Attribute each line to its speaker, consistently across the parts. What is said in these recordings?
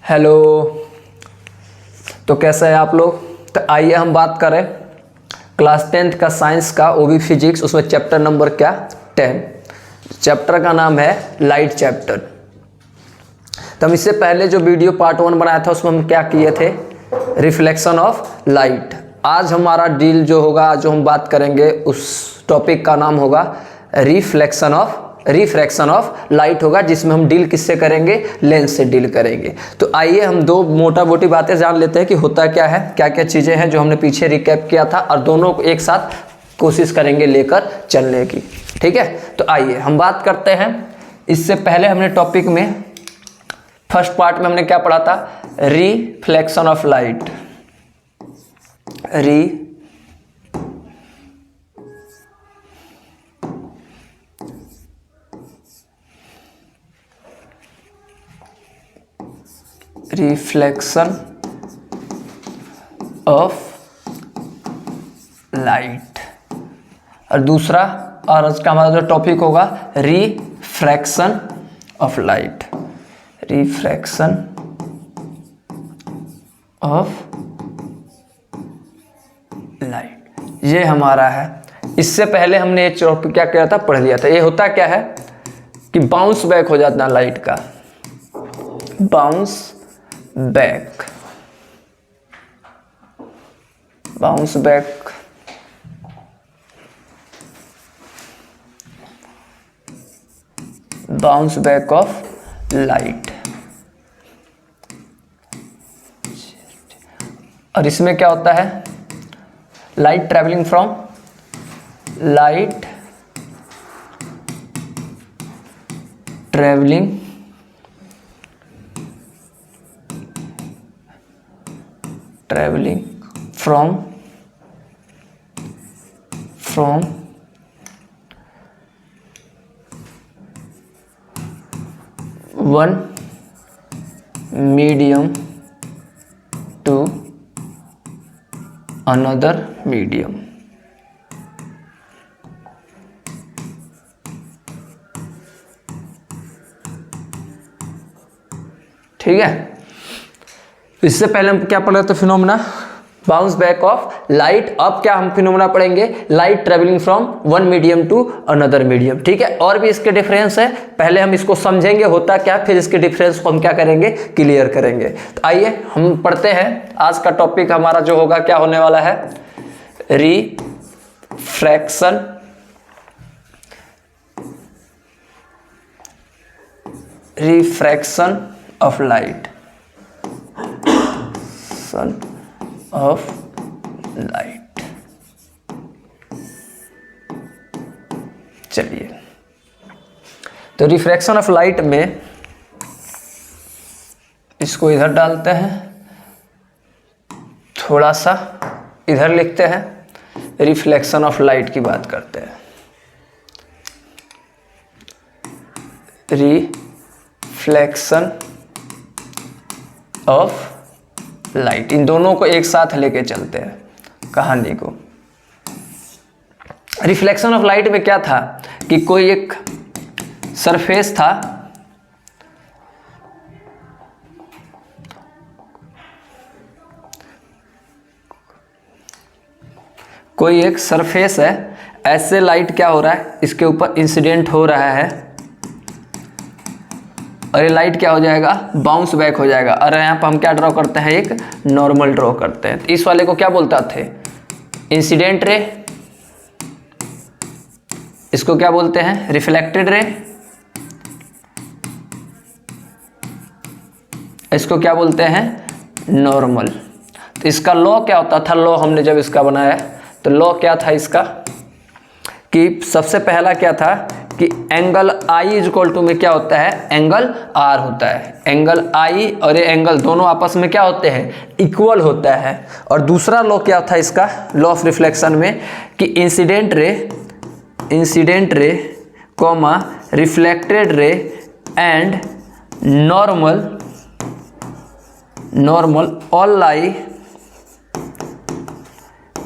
Speaker 1: Hello. तो कैसे हैं आप लोग। तो आइए हम बात करें क्लास 10th का साइंस का, वो भी फिजिक्स। उसमें चैप्टर नंबर क्या, 10। चैप्टर का नाम है लाइट चैप्टर। तो हम इससे पहले जो वीडियो पार्ट 1 बनाया था उसमें हम क्या किए थे, रिफ्लेक्शन ऑफ लाइट। आज हमारा डील जो होगा, जो हम बात करेंगे उस टॉपिक का नाम होगा रिफ्रैक्शन ऑफ लाइट होगा, जिसमें हम डील किससे करेंगे, लेंस से डील करेंगे। तो आइए हम दो मोटा मोटी बातें जान लेते हैं कि होता क्या है, क्या क्या चीज़ें हैं जो हमने पीछे रिकैप किया था, और दोनों को एक साथ कोशिश करेंगे लेकर चलने की। ठीक है, तो आइए हम बात करते हैं। इससे पहले हमने टॉपिक में फर्स्ट पार्ट में हमने क्या पढ़ा था, reflection of light. Reflection of light, और दूसरा और आज का हमारा जो टॉपिक होगा refraction of light. Refraction of light ये हमारा है। इससे पहले हमने ये टॉपिक क्या किया था, पढ़ लिया था। ये होता क्या है कि बाउंस बैक हो जाता है लाइट का, बाउंस बैक ऑफ लाइट। और इसमें क्या होता है, light travelling from traveling from one medium to another medium। ठीक है, इससे पहले हम क्या पढ़ रहे थे, phenomena bounce back of light. अब क्या हम फिनोमेना पढ़ेंगे, light travelling from one medium to another medium. ठीक है, और भी इसके डिफरेंस है, पहले हम इसको समझेंगे होता क्या, फिर इसके डिफरेंस को हम क्या करेंगे, क्लियर करेंगे। तो आइए हम पढ़ते हैं। आज का टॉपिक हमारा जो होगा क्या होने वाला है, रिफ्रैक्शन ऑफ लाइट। चलिए, तो रिफ्रैक्शन ऑफ लाइट में इसको इधर डालते हैं, थोड़ा सा इधर लिखते हैं, रिफ्लेक्शन ऑफ लाइट की बात करते हैं। रिफ्लेक्शन ऑफ लाइट, इन दोनों को एक साथ लेके चलते हैं कहानी को। रिफ्लेक्शन ऑफ लाइट में क्या था कि कोई एक सरफेस था, कोई एक सरफेस है, ऐसे लाइट क्या हो रहा है, इसके ऊपर इंसिडेंट हो रहा है, और ये लाइट क्या हो जाएगा, बाउंस बैक हो जाएगा। और यहाँ पर हम क्या ड्रॉ करते हैं, एक नॉर्मल ड्रॉ करते हैं। तो इस वाले को क्या बोलता थे, इंसिडेंट रे। इसको क्या बोलते हैं, रिफ्लेक्टेड रे। इसको क्या बोलते हैं, नॉर्मल। तो इसका लॉ क्या होता था, लॉ हमने जब इसका बनाया तो लॉ क्या था इसका, कि सबसे पहला क्या था कि angle i is equal to में क्या होता है, एंगल आर होता है। एंगल आई और ये एंगल दोनों आपस में क्या होते हैं, इक्वल होता है। और दूसरा लॉ क्या था इसका, लॉ ऑफ रिफ्लेक्शन में, कि incident ray comma reflected ray and normal all lie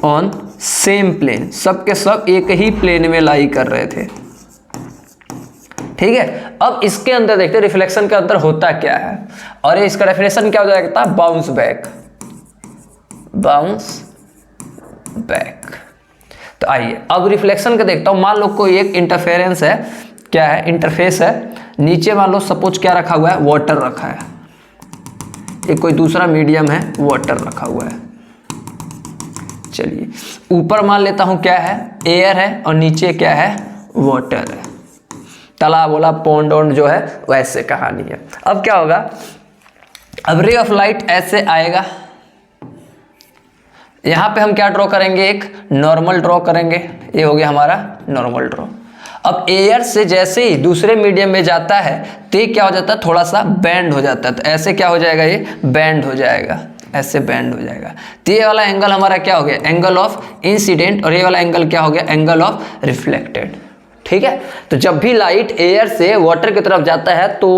Speaker 1: on same plane. सब के सब एक ही प्लेन में लाई कर रहे थे। ठीक है, अब इसके अंदर देखते हैं रिफ्लेक्शन के अंदर होता क्या है, और इसका डेफिनेशन क्या हो जाएगा, बाउंस बैक, बाउंस बैक। तो आइए अब रिफ्लेक्शन का देखता हूं। मान लो कोई एक इंटरफेरेंस है, क्या है, इंटरफेस है, नीचे मान लो सपोज क्या रखा हुआ है, वाटर रखा है, एक कोई दूसरा मीडियम है, वाटर रखा हुआ है। चलिए ऊपर मान लेता हूं क्या है, एयर है, और नीचे क्या है, वाटर है। तालाब वाला पॉन्ड वॉन्ड जो है वैसे कहानी है। अब क्या होगा, अब रे ऑफ लाइट ऐसे आएगा, यहां पे हम क्या ड्रॉ करेंगे, एक नॉर्मल ड्रॉ करेंगे, ये हो गया हमारा नॉर्मल ड्रॉ। अब एयर से जैसे ही दूसरे मीडियम में जाता है तो ये क्या हो जाता है, थोड़ा सा बैंड हो जाता है, तो ऐसे क्या हो जाएगा, ये बैंड हो जाएगा, ऐसे बैंड हो जाएगा। तो ये वाला एंगल हमारा क्या हो गया, एंगल ऑफ इंसिडेंट, और ये वाला एंगल क्या हो गया, एंगल ऑफ रिफ्लेक्टेड। ठीक है, तो जब भी लाइट एयर से वाटर की तरफ जाता है तो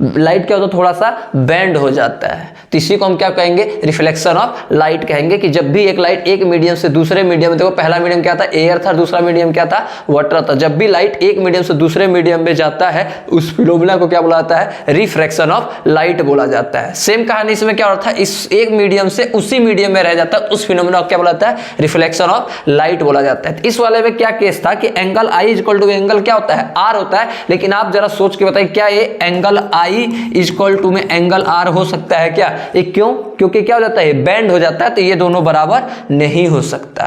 Speaker 1: लाइट क्या होता है, थोड़ा सा बेंड हो जाता है, तो इसी को हम क्या कहेंगे, रिफ्लेक्शन ऑफ लाइट कहेंगे। कि जब भी एक लाइट एक मीडियम से दूसरे मीडियम में, देखो पहला मीडियम क्या था, एयर था, दूसरा मीडियम क्या था, वाटर था, जब भी लाइट एक मीडियम से दूसरे मीडियम में जाता है उस फिनोमेना को क्या बोला जाता है, रिफ्रैक्शन ऑफ लाइट बोला जाता है। सेम कहानी इसमें क्या होता है, इस एक मीडियम से उसी मीडियम में रह जाता है, उस फिनोमेना को क्या बोला जाता है, रिफ्लेक्शन ऑफ लाइट बोला जाता है। इस वाले में क्या केस था कि angle i equal to angle क्या होता है, आर होता है, लेकिन आप जरा सोच के बताइए क्या ये एंगल आई इक्वल टू में एंगल आर हो सकता है क्या, ये क्यों, क्योंकि क्या हो जाता है, बेंड हो जाता है, तो ये दोनों बराबर नहीं हो सकता।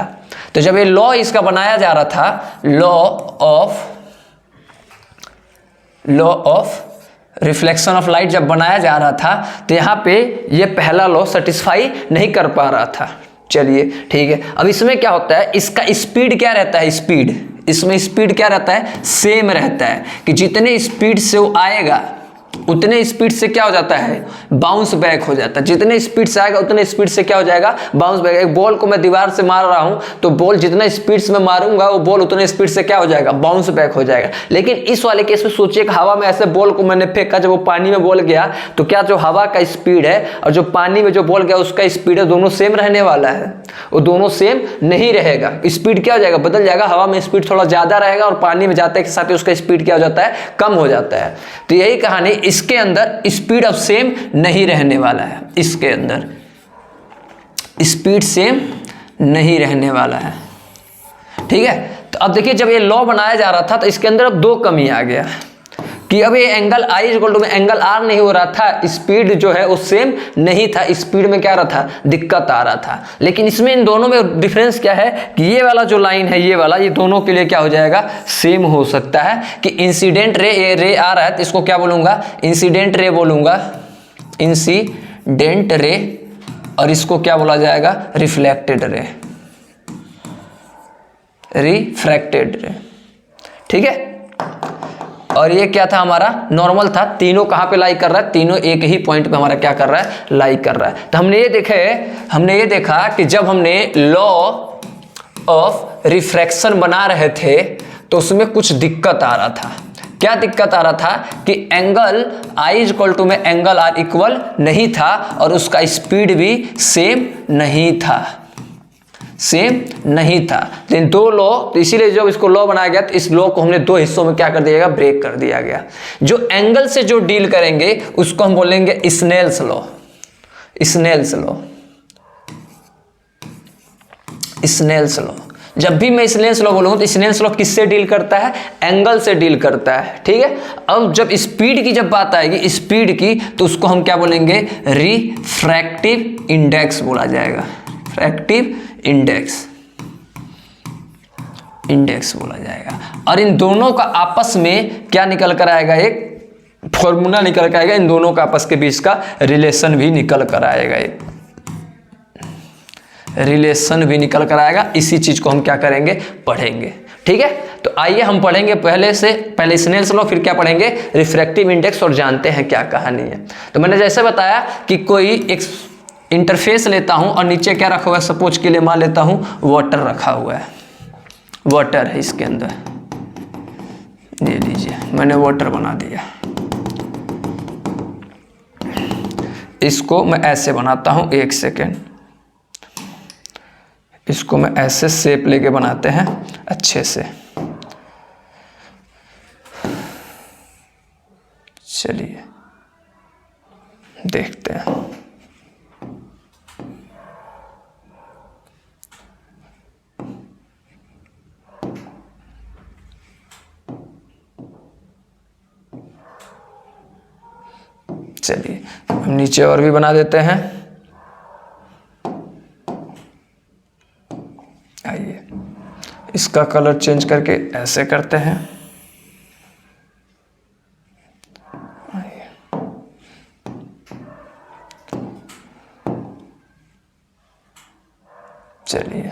Speaker 1: तो जब ये लॉ इसका बनाया जा रहा था, law of reflection of light जब बनाया जा रहा था, तो यहां पे ये पहला लॉ सेटिस्फाई नहीं कर पा रहा था। चलिए ठीक है, अब इसमें क्या होता है, इसका स्पीड क्या रहता है, स्पीड, इसमें स्पीड क्या रहता है, सेम रहता है, कि जितने स्पीड से वो आएगा उतने स्पीड से क्या हो जाता है, बाउंस बैक हो जाता है। जितने स्पीड से आएगा उतने स्पीड से क्या हो जाएगा, बाउंस बैक। एक बॉल को मैं दीवार से मार रहा हूं तो बॉल जितने स्पीड से मैं मारूंगा वो बॉल उतने स्पीड से क्या हो जाएगा, बाउंस बैक हो जाएगा। लेकिन इस वाले केस में सोचिए कि हवा में ऐसे बॉल को मैंने फेंका, जब वो पानी में बॉल गया तो क्या जो हवा का स्पीड है और जो पानी में जो बॉल गया उसका स्पीड है, दोनों सेम रहने वाला है, वो दोनों सेम नहीं रहेगा। स्पीड क्या हो जाएगा, बदल जाएगा, हवा में स्पीड थोड़ा ज्यादा रहेगा और पानी में जाते के साथ ही उसका स्पीड क्या हो जाता है, कम हो जाता है। तो यही कहानी इसके अंदर स्पीड अब सेम नहीं रहने वाला है, इसके अंदर स्पीड सेम नहीं रहने वाला है। ठीक है, तो अब देखिए जब ये लॉ बनाया जा रहा था तो इसके अंदर अब दो कमी आ गया कि अब ये एंगल आई इक्वल टू में एंगल आर नहीं हो रहा था, स्पीड जो है वो सेम नहीं था, स्पीड में क्या रहा था, दिक्कत आ रहा था। लेकिन इसमें इन दोनों में डिफरेंस क्या है कि ये वाला जो लाइन है, ये वाला, ये दोनों के लिए क्या हो जाएगा, सेम हो सकता है। कि इंसिडेंट रे, ये रे आ रहा है तो इसको क्या बोलूंगा, इंसिडेंट रे बोलूंगा, इंसिडेंट रे, और इसको क्या बोला जाएगा, रिफ्लेक्टेड रे, रिफ्रैक्टेड रे। ठीक है, और ये क्या था हमारा, नॉर्मल था। तीनों कहां पे लाई कर रहा है, तीनों एक ही पॉइंट पे हमारा क्या कर रहा है, लाई कर रहा है। तो हमने ये देखा कि जब हमने लॉ ऑफ रिफ्रैक्शन बना रहे थे तो उसमें कुछ दिक्कत आ रहा था। क्या दिक्कत आ रहा था कि एंगल आई इक्वल टू में एंगल आर इक्वल नहीं था और उसका स्पीड भी सेम नहीं था, सेम नहीं था। लेकिन दो लॉ, तो इसीलिए जब इसको लॉ बनाया गया तो इस लॉ को हमने दो हिस्सों में क्या कर दिया गया, ब्रेक कर दिया गया। जो एंगल से जो डील करेंगे उसको हम बोलेंगे Snell's law, Snell's law, Snell's law. जब भी मैं स्नेल्स लॉ बोलूंगा तो स्नेल्स लॉ किससे डील करता है, एंगल से डील करता है। ठीक है, अब जब स्पीड की जब बात आएगी, स्पीड की, तो उसको हम क्या बोलेंगे, रिफ्रैक्टिव इंडेक्स बोला जाएगा, रिफ्रैक्टिव इंडेक्स, इंडेक्स बोला जाएगा। और इन दोनों का आपस में क्या निकल कर आएगा, एक फॉर्मूला निकल कर आएगा, इन दोनों का आपस के बीच का रिलेशन भी निकल कर आएगा, एक रिलेशन भी निकल कर आएगा। इसी चीज को हम क्या करेंगे, पढ़ेंगे। ठीक है, तो आइए हम पढ़ेंगे पहले स्नेल्स लॉ, फिर क्या पढ़ेंगे, रिफ्रैक्टिव इंडेक्स, और जानते हैं क्या कहानी है। तो मैंने जैसे बताया कि कोई एक इंटरफेस लेता हूं और नीचे क्या रखा हुआ है, सपोज के लिए मान लेता हूं वाटर रखा हुआ है, वाटर है इसके अंदर, ये लीजिए मैंने वाटर बना दिया। इसको मैं ऐसे बनाता हूं, एक सेकेंड, इसको मैं ऐसे शेप लेके बनाते हैं अच्छे से। चलिए देखते हैं। चलिए हम नीचे और भी बना देते हैं। आइए इसका कलर चेंज करके ऐसे करते हैं। आइए चलिए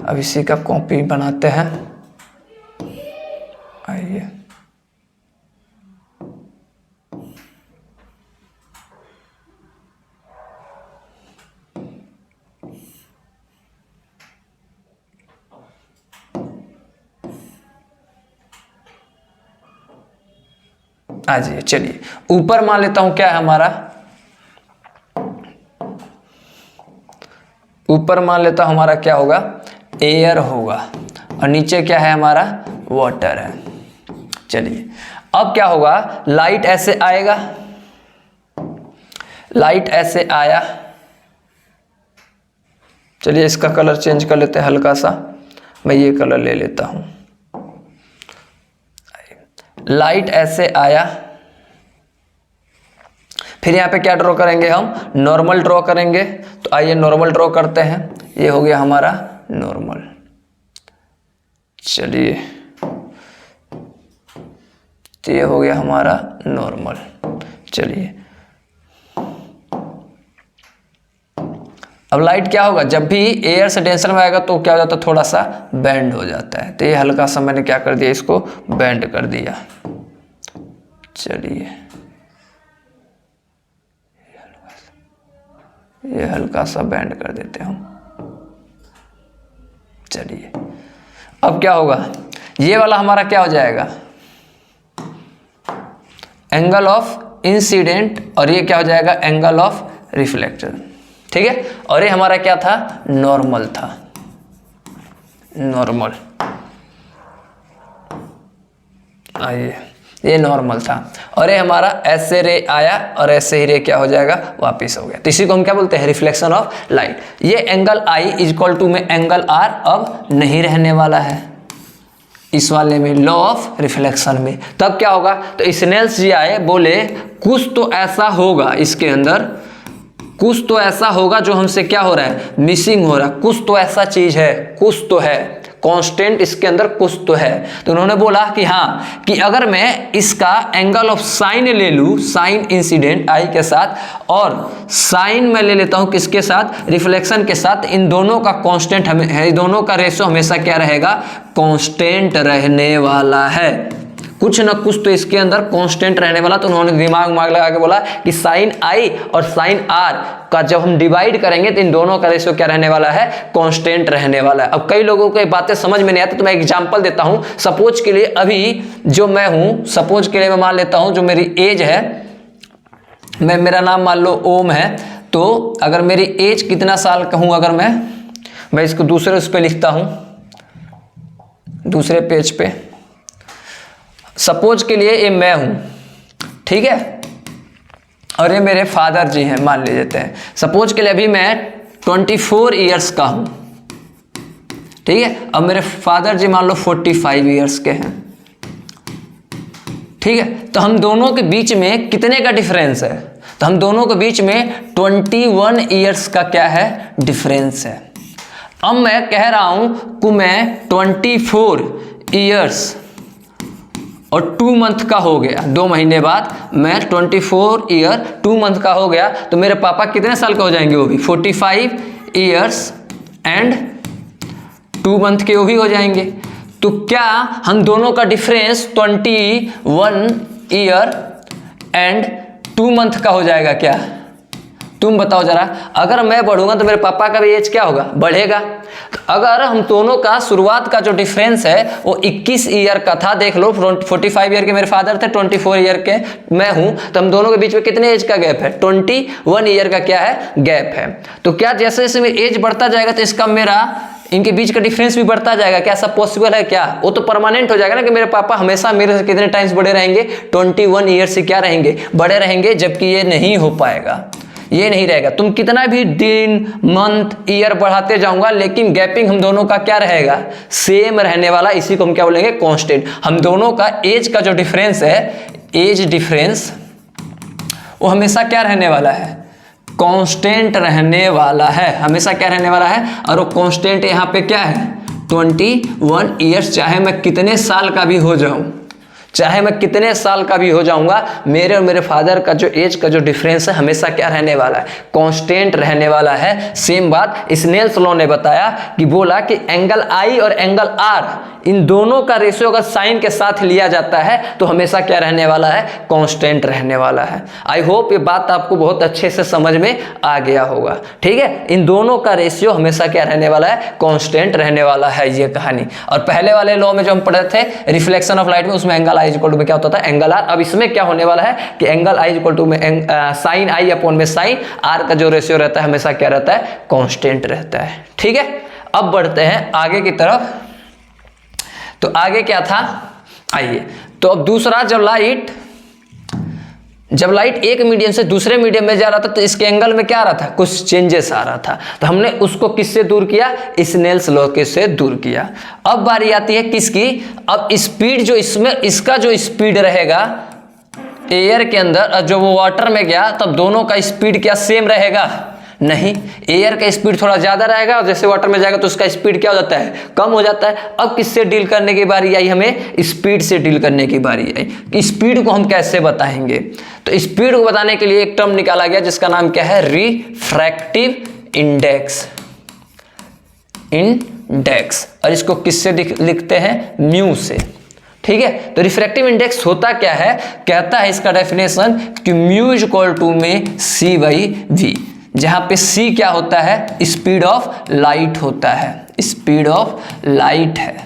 Speaker 1: अब इसी का कॉपी बनाते हैं। आइए आ जाइए। चलिए ऊपर मान लेता हूं क्या है हमारा, ऊपर मान लेता हूं हमारा क्या होगा, एयर होगा, और नीचे क्या है हमारा, वाटर है। चलिए अब क्या होगा, लाइट ऐसे आएगा, लाइट ऐसे आया। चलिए इसका कलर चेंज कर लेते हैं हल्का सा, मैं ये कलर ले लेता हूं। लाइट ऐसे आया, फिर यहाँ पे क्या ड्रॉ करेंगे हम, नॉर्मल ड्रॉ करेंगे। तो आइए नॉर्मल ड्रॉ करते हैं। ये हो गया हमारा नॉर्मल। चलिए तो ये हो गया हमारा नॉर्मल। चलिए अब लाइट क्या होगा, जब भी एयर से डेंसर में आएगा तो क्या हो जाता है, थोड़ा सा बेंड हो जाता है। तो ये हल्का सा मैंने क्या कर दिया, इसको बेंड कर दिया। चलिए ये हल्का सा बेंड कर देते हैं हम। चलिए अब क्या होगा, ये वाला हमारा क्या हो जाएगा, एंगल ऑफ इंसिडेंट, और ये क्या हो जाएगा, एंगल ऑफ रिफ्लेक्शन। ठीक है, और ये हमारा क्या था, नॉर्मल था, नॉर्मल। आइए ये नॉर्मल था, और ये हमारा ऐसे रे आया और ऐसे ही रे क्या हो जाएगा, वापिस हो गया। तो इसी को हम क्या बोलते हैं, रिफ्लेक्शन ऑफ लाइट। ये एंगल आई इक्वल टू में एंगल आर अब नहीं रहने वाला है इस वाले में, लॉ ऑफ रिफ्लेक्शन में। तब क्या होगा, तो स्नेल्स जी आए, बोले कुछ तो ऐसा होगा इसके अंदर, कुछ तो ऐसा होगा जो हमसे क्या हो रहा है, मिसिंग हो रहा है, कुछ तो ऐसा चीज है, कुछ तो है, कांस्टेंट इसके अंदर कुछ तो है। तो उन्होंने बोला कि हाँ, कि अगर मैं इसका एंगल ऑफ साइन ले लूं, साइन इंसिडेंट आई के साथ, और साइन में ले लेता हूं किसके साथ, रिफ्लेक्शन के साथ, इन दोनों का कांस्टेंट हमें, दोनों का रेशो हमेशा क्या रहेगा, कांस्टेंट रहने वाला है। कुछ ना कुछ तो इसके अंदर कांस्टेंट रहने वाला। तो उन्होंने दिमाग लगा के बोला कि साइन आई और साइन आर का जब हम डिवाइड करेंगे तो इन दोनों का रेशियो क्या रहने वाला है, कांस्टेंट रहने वाला है। अब कई लोगों को ये बातें समझ में नहीं आती, तो मैं एग्जांपल देता हूं। सपोज के लिए अभी जो मैं हूं, सपोज के लिए मैं मान लेता हूं जो मेरी एज है, मेरा नाम मान लो ओम है। तो अगर मेरी एज कितना साल का हूं, अगर मैं इसको दूसरे उस पर लिखता हूं, दूसरे पेज पे, सपोज के लिए ये मैं हूं, ठीक है, और ये मेरे फादर जी हैं, मान ले लेते हैं। सपोज के लिए अभी मैं 24 इयर्स का हूं, ठीक है, अब मेरे फादर जी मान लो 45 इयर्स के हैं, ठीक है। तो हम दोनों के बीच में कितने का डिफरेंस है, तो हम दोनों के बीच में 21 इयर्स का क्या है, डिफरेंस है। अब मैं कह रहा हूं कि मैं 24 इयर्स और 2 मंथ का हो गया, 2 महीने बाद मैं 24 ईयर 2 मंथ का हो गया, तो मेरे पापा कितने साल का हो जाएंगे, वो भी 45 इयर्स एंड 2 मंथ के वो भी हो जाएंगे। तो क्या हम दोनों का डिफरेंस 21 ईयर एंड 2 मंथ का हो जाएगा क्या, तुम बताओ जरा। अगर मैं बढ़ूंगा तो मेरे पापा का भी एज क्या होगा, बढ़ेगा। तो अगर हम दोनों का शुरुआत का जो डिफरेंस है वो 21 ईयर का था, देख लो 45 ईयर के मेरे फादर थे, 24 ईयर के मैं हूं, तो हम दोनों के बीच में कितने एज का गैप है, 21 ईयर का क्या है, गैप है। तो क्या जैसे जैसे मेरी एज बढ़ता जाएगा तो इसका मेरा इनके बीच का डिफरेंस भी बढ़ता जाएगा। क्या सब पॉसिबल है? क्या वो तो परमानेंट हो जाएगा ना कि मेरे पापा हमेशा मेरे से कितने टाइम्स बड़े रहेंगे, 21 ईयर से क्या रहेंगे, बड़े रहेंगे, जबकि ये नहीं हो पाएगा, ये नहीं रहेगा। तुम कितना भी दिन, मंथ, ईयर बढ़ाते जाऊंगा, लेकिन गैपिंग हम दोनों का क्या रहेगा, सेम रहने वाला। इसी को हम क्या बोलेंगे, कांस्टेंट। हम दोनों का एज का जो डिफरेंस है, एज डिफरेंस, वो हमेशा क्या रहने वाला है, कांस्टेंट रहने वाला है, हमेशा क्या रहने वाला है। और वो कांस्टेंट यहाँ पे क्या है, 21 ईयर्स। चाहे मैं कितने साल का भी हो जाऊं, चाहे मैं कितने साल का भी हो जाऊंगा, मेरे और मेरे फादर का जो एज का जो डिफरेंस है हमेशा क्या रहने वाला है, कांस्टेंट रहने वाला है। सेम बात स्नेल्स लॉ ने बताया कि बोला कि एंगल आई और एंगल आर, इन दोनों का रेशियो अगर साइन के साथ लिया जाता है तो हमेशा क्या रहने वाला है, कांस्टेंट रहने वाला है। आई होप ये बात आपको बहुत अच्छे से समझ में आ गया होगा। ठीक है, इन दोनों का रेशियो हमेशा क्या रहने वाला है, कांस्टेंट रहने वाला है, ये कहानी। और पहले वाले लॉ में जो हम पढ़े थे रिफ्लेक्शन ऑफ लाइट में, उसमें एंगल आई इक्वल टू में क्या होता था, एंगल आर। अब इसमें क्या होने वाला है कि एंगल आई इक्वल टू में साइन आई अपॉन में साइन आर का जो रेशियो रहता है हमेशा क्या रहता है, कांस्टेंट रहता है। ठीक है, अब बढ़ते हैं आगे की तरफ। तो आगे क्या था, आइए। तो अब दूसरा, जब लाइट एक मीडियम से दूसरे मीडियम में जा रहा था तो इसके एंगल में क्या आ रहा था, कुछ चेंजेस आ रहा था। तो हमने उसको किससे दूर किया, स्नेल्स लॉ के से दूर किया। अब बारी आती है किसकी, अब स्पीड जो इसमें, इसका जो स्पीड रहेगा एयर के अंदर और जो वो वाटर में गया, तब दोनों का स्पीड क्या सेम रहेगा, नहीं, एयर का स्पीड थोड़ा ज्यादा रहेगा और जैसे वाटर में जाएगा तो उसका स्पीड क्या हो जाता है, कम हो जाता है। अब किससे डील करने की बारी आई, हमें स्पीड से डील करने की बारी आई। स्पीड को हम कैसे बताएंगे, तो स्पीड को बताने के लिए एक टर्म निकाला गया जिसका नाम क्या है, रिफ्रैक्टिव इंडेक्स, और इसको किससे लिखते हैं, म्यू से। ठीक है, तो रिफ्रैक्टिव इंडेक्स होता क्या है, कहता है इसका डेफिनेशन कि म्यू इज इक्वल टू में सी बाई वी, जहां पे c क्या होता है, स्पीड ऑफ लाइट होता है, स्पीड ऑफ लाइट है,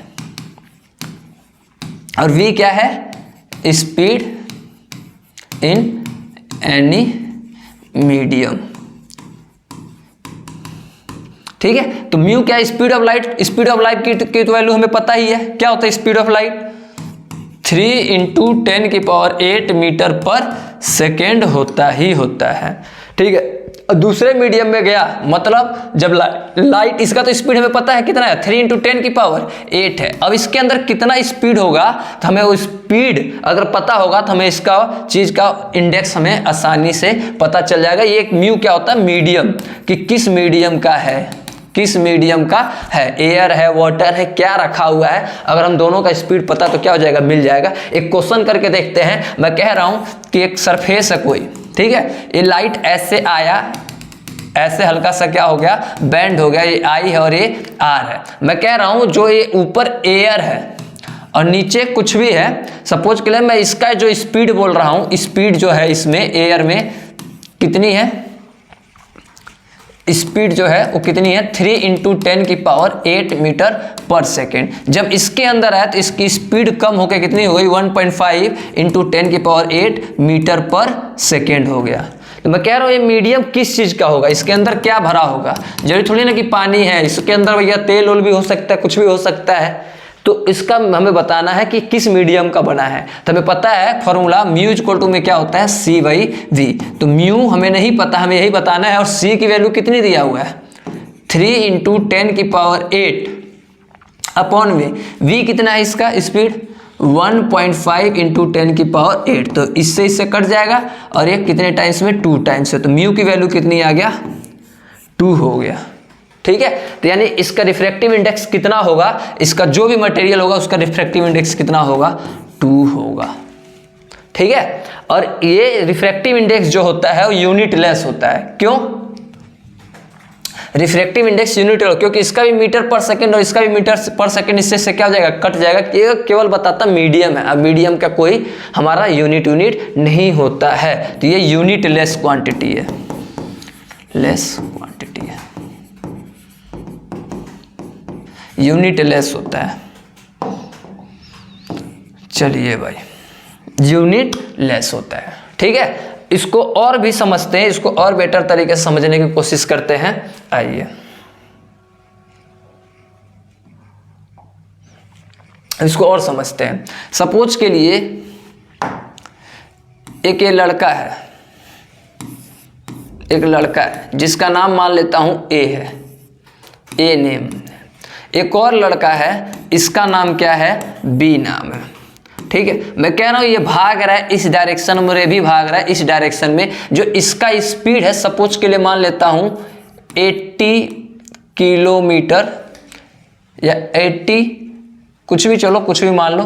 Speaker 1: और v क्या है, स्पीड इन एनी मीडियम। ठीक है, तो म्यू क्या है, speed of light. Speed of light की तो वैल्यू हमें पता ही है, क्या होता है स्पीड ऑफ लाइट, 3 × 10⁸ मीटर पर सेकेंड होता ही होता है। ठीक है, दूसरे मीडियम में गया, मतलब जब लाइट, इसका तो स्पीड हमें पता है कितना है, 3 × 10⁸ है। अब इसके अंदर कितना स्पीड होगा, तो हमें वो स्पीड अगर पता होगा तो हमें इसका चीज का इंडेक्स हमें आसानी से पता चल जाएगा। ये एक म्यू क्या होता है, मीडियम, कि किस मीडियम का है, किस मीडियम का है, एयर है, वाटर है, क्या रखा हुआ है। अगर हम दोनों का स्पीड पता तो क्या हो जाएगा, मिल जाएगा। एक क्वेश्चन करके देखते हैं। मैं कह रहा हूं कि एक सरफेस है कोई, ठीक है, ये लाइट ऐसे आया, ऐसे हल्का सा क्या हो गया, बेंड हो गया, ये आई है और ये आर है। मैं कह रहा हूं जो ये ऊपर एयर है और नीचे कुछ भी है, सपोज के लिए मैं इसका जो स्पीड बोल रहा हूं, स्पीड जो है इसमें एयर में कितनी है, स्पीड जो है वो कितनी है, 3 × 10⁸ मीटर पर सेकेंड। जब इसके अंदर है तो इसकी स्पीड कम होकर कितनी हो गई, 1.5 × 10⁸ मीटर पर सेकेंड हो गया। तो मैं कह रहा हूँ ये मीडियम किस चीज़ का होगा, इसके अंदर क्या भरा होगा। जरूरी थोड़ी ना कि पानी है, इसके अंदर भैया तेल ओल भी हो सकता है, कुछ भी हो सकता है। तो इसका हमें बताना है कि किस मीडियम का बना है। तो हमें पता है फॉर्मूला म्यू इक्वल टू में क्या होता है, सी बाई वी। तो म्यू हमें नहीं पता, हमें यही बताना है। और सी की वैल्यू कितनी दिया हुआ है, 3 × 10⁸ अपॉन में वी कितना है इसका स्पीड, 1.5 × 10⁸। तो इससे इससे कट जाएगा और ये कितने टाइम्स में, 2 टाइम्स है। तो म्यू की वैल्यू कितनी आ गया, 2 हो गया। ठीक है, तो यानी इसका रिफ्रैक्टिव इंडेक्स कितना होगा, इसका जो भी मटेरियल होगा उसका रिफ्रैक्टिव इंडेक्स कितना होगा, 2 होगा। ठीक है, और ये रिफ्रैक्टिव इंडेक्स जो होता है वो यूनिट लेस होता है। क्यों रिफ्रैक्टिव इंडेक्स यूनिट, क्योंकि इसका भी मीटर पर सेकंड और इसका भी मीटर पर सेकंड, इससे क्या हो जाएगा, कट जाएगा। केवल बताता मीडियम है, अब मीडियम का कोई हमारा यूनिट नहीं होता है। तो ये यूनिट लेस क्वांटिटी है, लेस क्वांटिटी है, यूनिट लेस होता है। चलिए भाई, यूनिट लेस होता है। ठीक है, इसको और भी समझते हैं, इसको और बेटर तरीके से समझने की कोशिश करते हैं। आइए, इसको और समझते हैं। सपोज के लिए एक ये लड़का है, एक लड़का है जिसका नाम मान लेता हूं ए है, ए नेम। एक और लड़का है, इसका नाम क्या है, बी नाम है। ठीक है, मैं कह रहा हूं ये भाग रहा है इस डायरेक्शन में, ये भी भाग रहा है इस डायरेक्शन में। जो इसका स्पीड है, सपोज के लिए मान लेता हूं 80 किलोमीटर या 80, कुछ भी, चलो कुछ भी मान लो,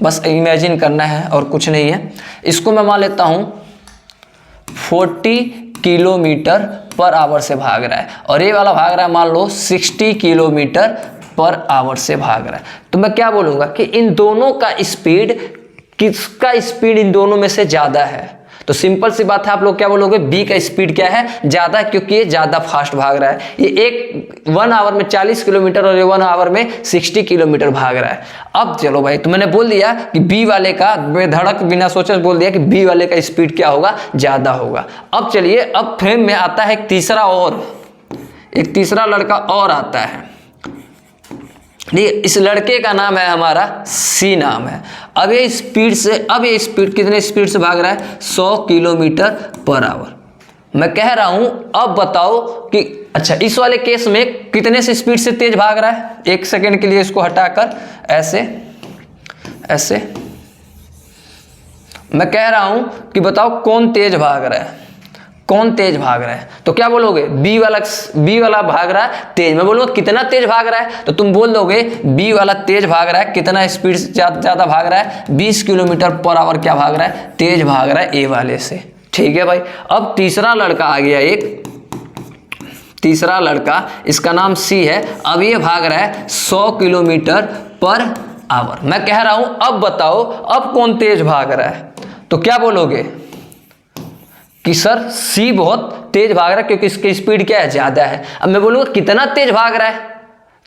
Speaker 1: बस इमेजिन करना है और कुछ नहीं है। इसको मैं मान लेता हूं 40 किलोमीटर पर आवर से भाग रहा है, और ये वाला भाग रहा है मान लो 60 किलोमीटर पर आवर से भाग रहा है। तो मैं क्या बोलूँगा कि इन दोनों का स्पीड, किसका स्पीड इन दोनों में से ज़्यादा है? तो सिंपल सी बात है, आप लोग क्या बोलोगे, बी का स्पीड क्या है, ज़्यादा, क्योंकि ये ज़्यादा फास्ट भाग रहा है। ये एक 1 आवर में 40 किलोमीटर और ये 1 आवर में 60 किलोमीटर भाग रहा है। अब चलो भाई, तो मैंने बोल दिया कि बी वाले का, बेधड़क बिना सोचे बोल दिया कि बी वाले का स्पीड क्या होगा, ज़्यादा होगा। अब चलिए, अब फ्रेम में आता है एक तीसरा लड़का और आता है। ठीक है, इस लड़के का नाम है हमारा सी नाम है। अब ये स्पीड कितने स्पीड से भाग रहा है, 100 किलोमीटर पर आवर। मैं कह रहा हूं, अब बताओ कि अच्छा इस वाले केस में कितने से स्पीड से तेज भाग रहा है। एक सेकेंड के लिए इसको हटाकर ऐसे ऐसे मैं कह रहा हूं कि बताओ कौन तेज भाग रहा है, कौन तेज भाग रहा है? तो क्या बोलोगे, बी वाला भाग रहा है तेज। मैं बोलूँगा कितना तेज भाग रहा है, तो तुम बोल दोगे बी वाला तेज भाग रहा है, कितना स्पीड से ज़्यादा भाग रहा है, 20 किलोमीटर पर आवर क्या भाग रहा है, तेज भाग रहा है ए वाले से। ठीक है भाई, अब तीसरा लड़का आ गया, एक तीसरा लड़का, इसका नाम सी है। अब ये भाग रहा है 100 किलोमीटर पर आवर। मैं कह रहा हूँ अब बताओ, अब कौन तेज भाग रहा है? तो क्या बोलोगे कि सर सी बहुत तेज भाग रहा है, क्योंकि इसकी स्पीड क्या है, ज़्यादा है। अब मैं बोलूँगा कितना तेज भाग रहा है,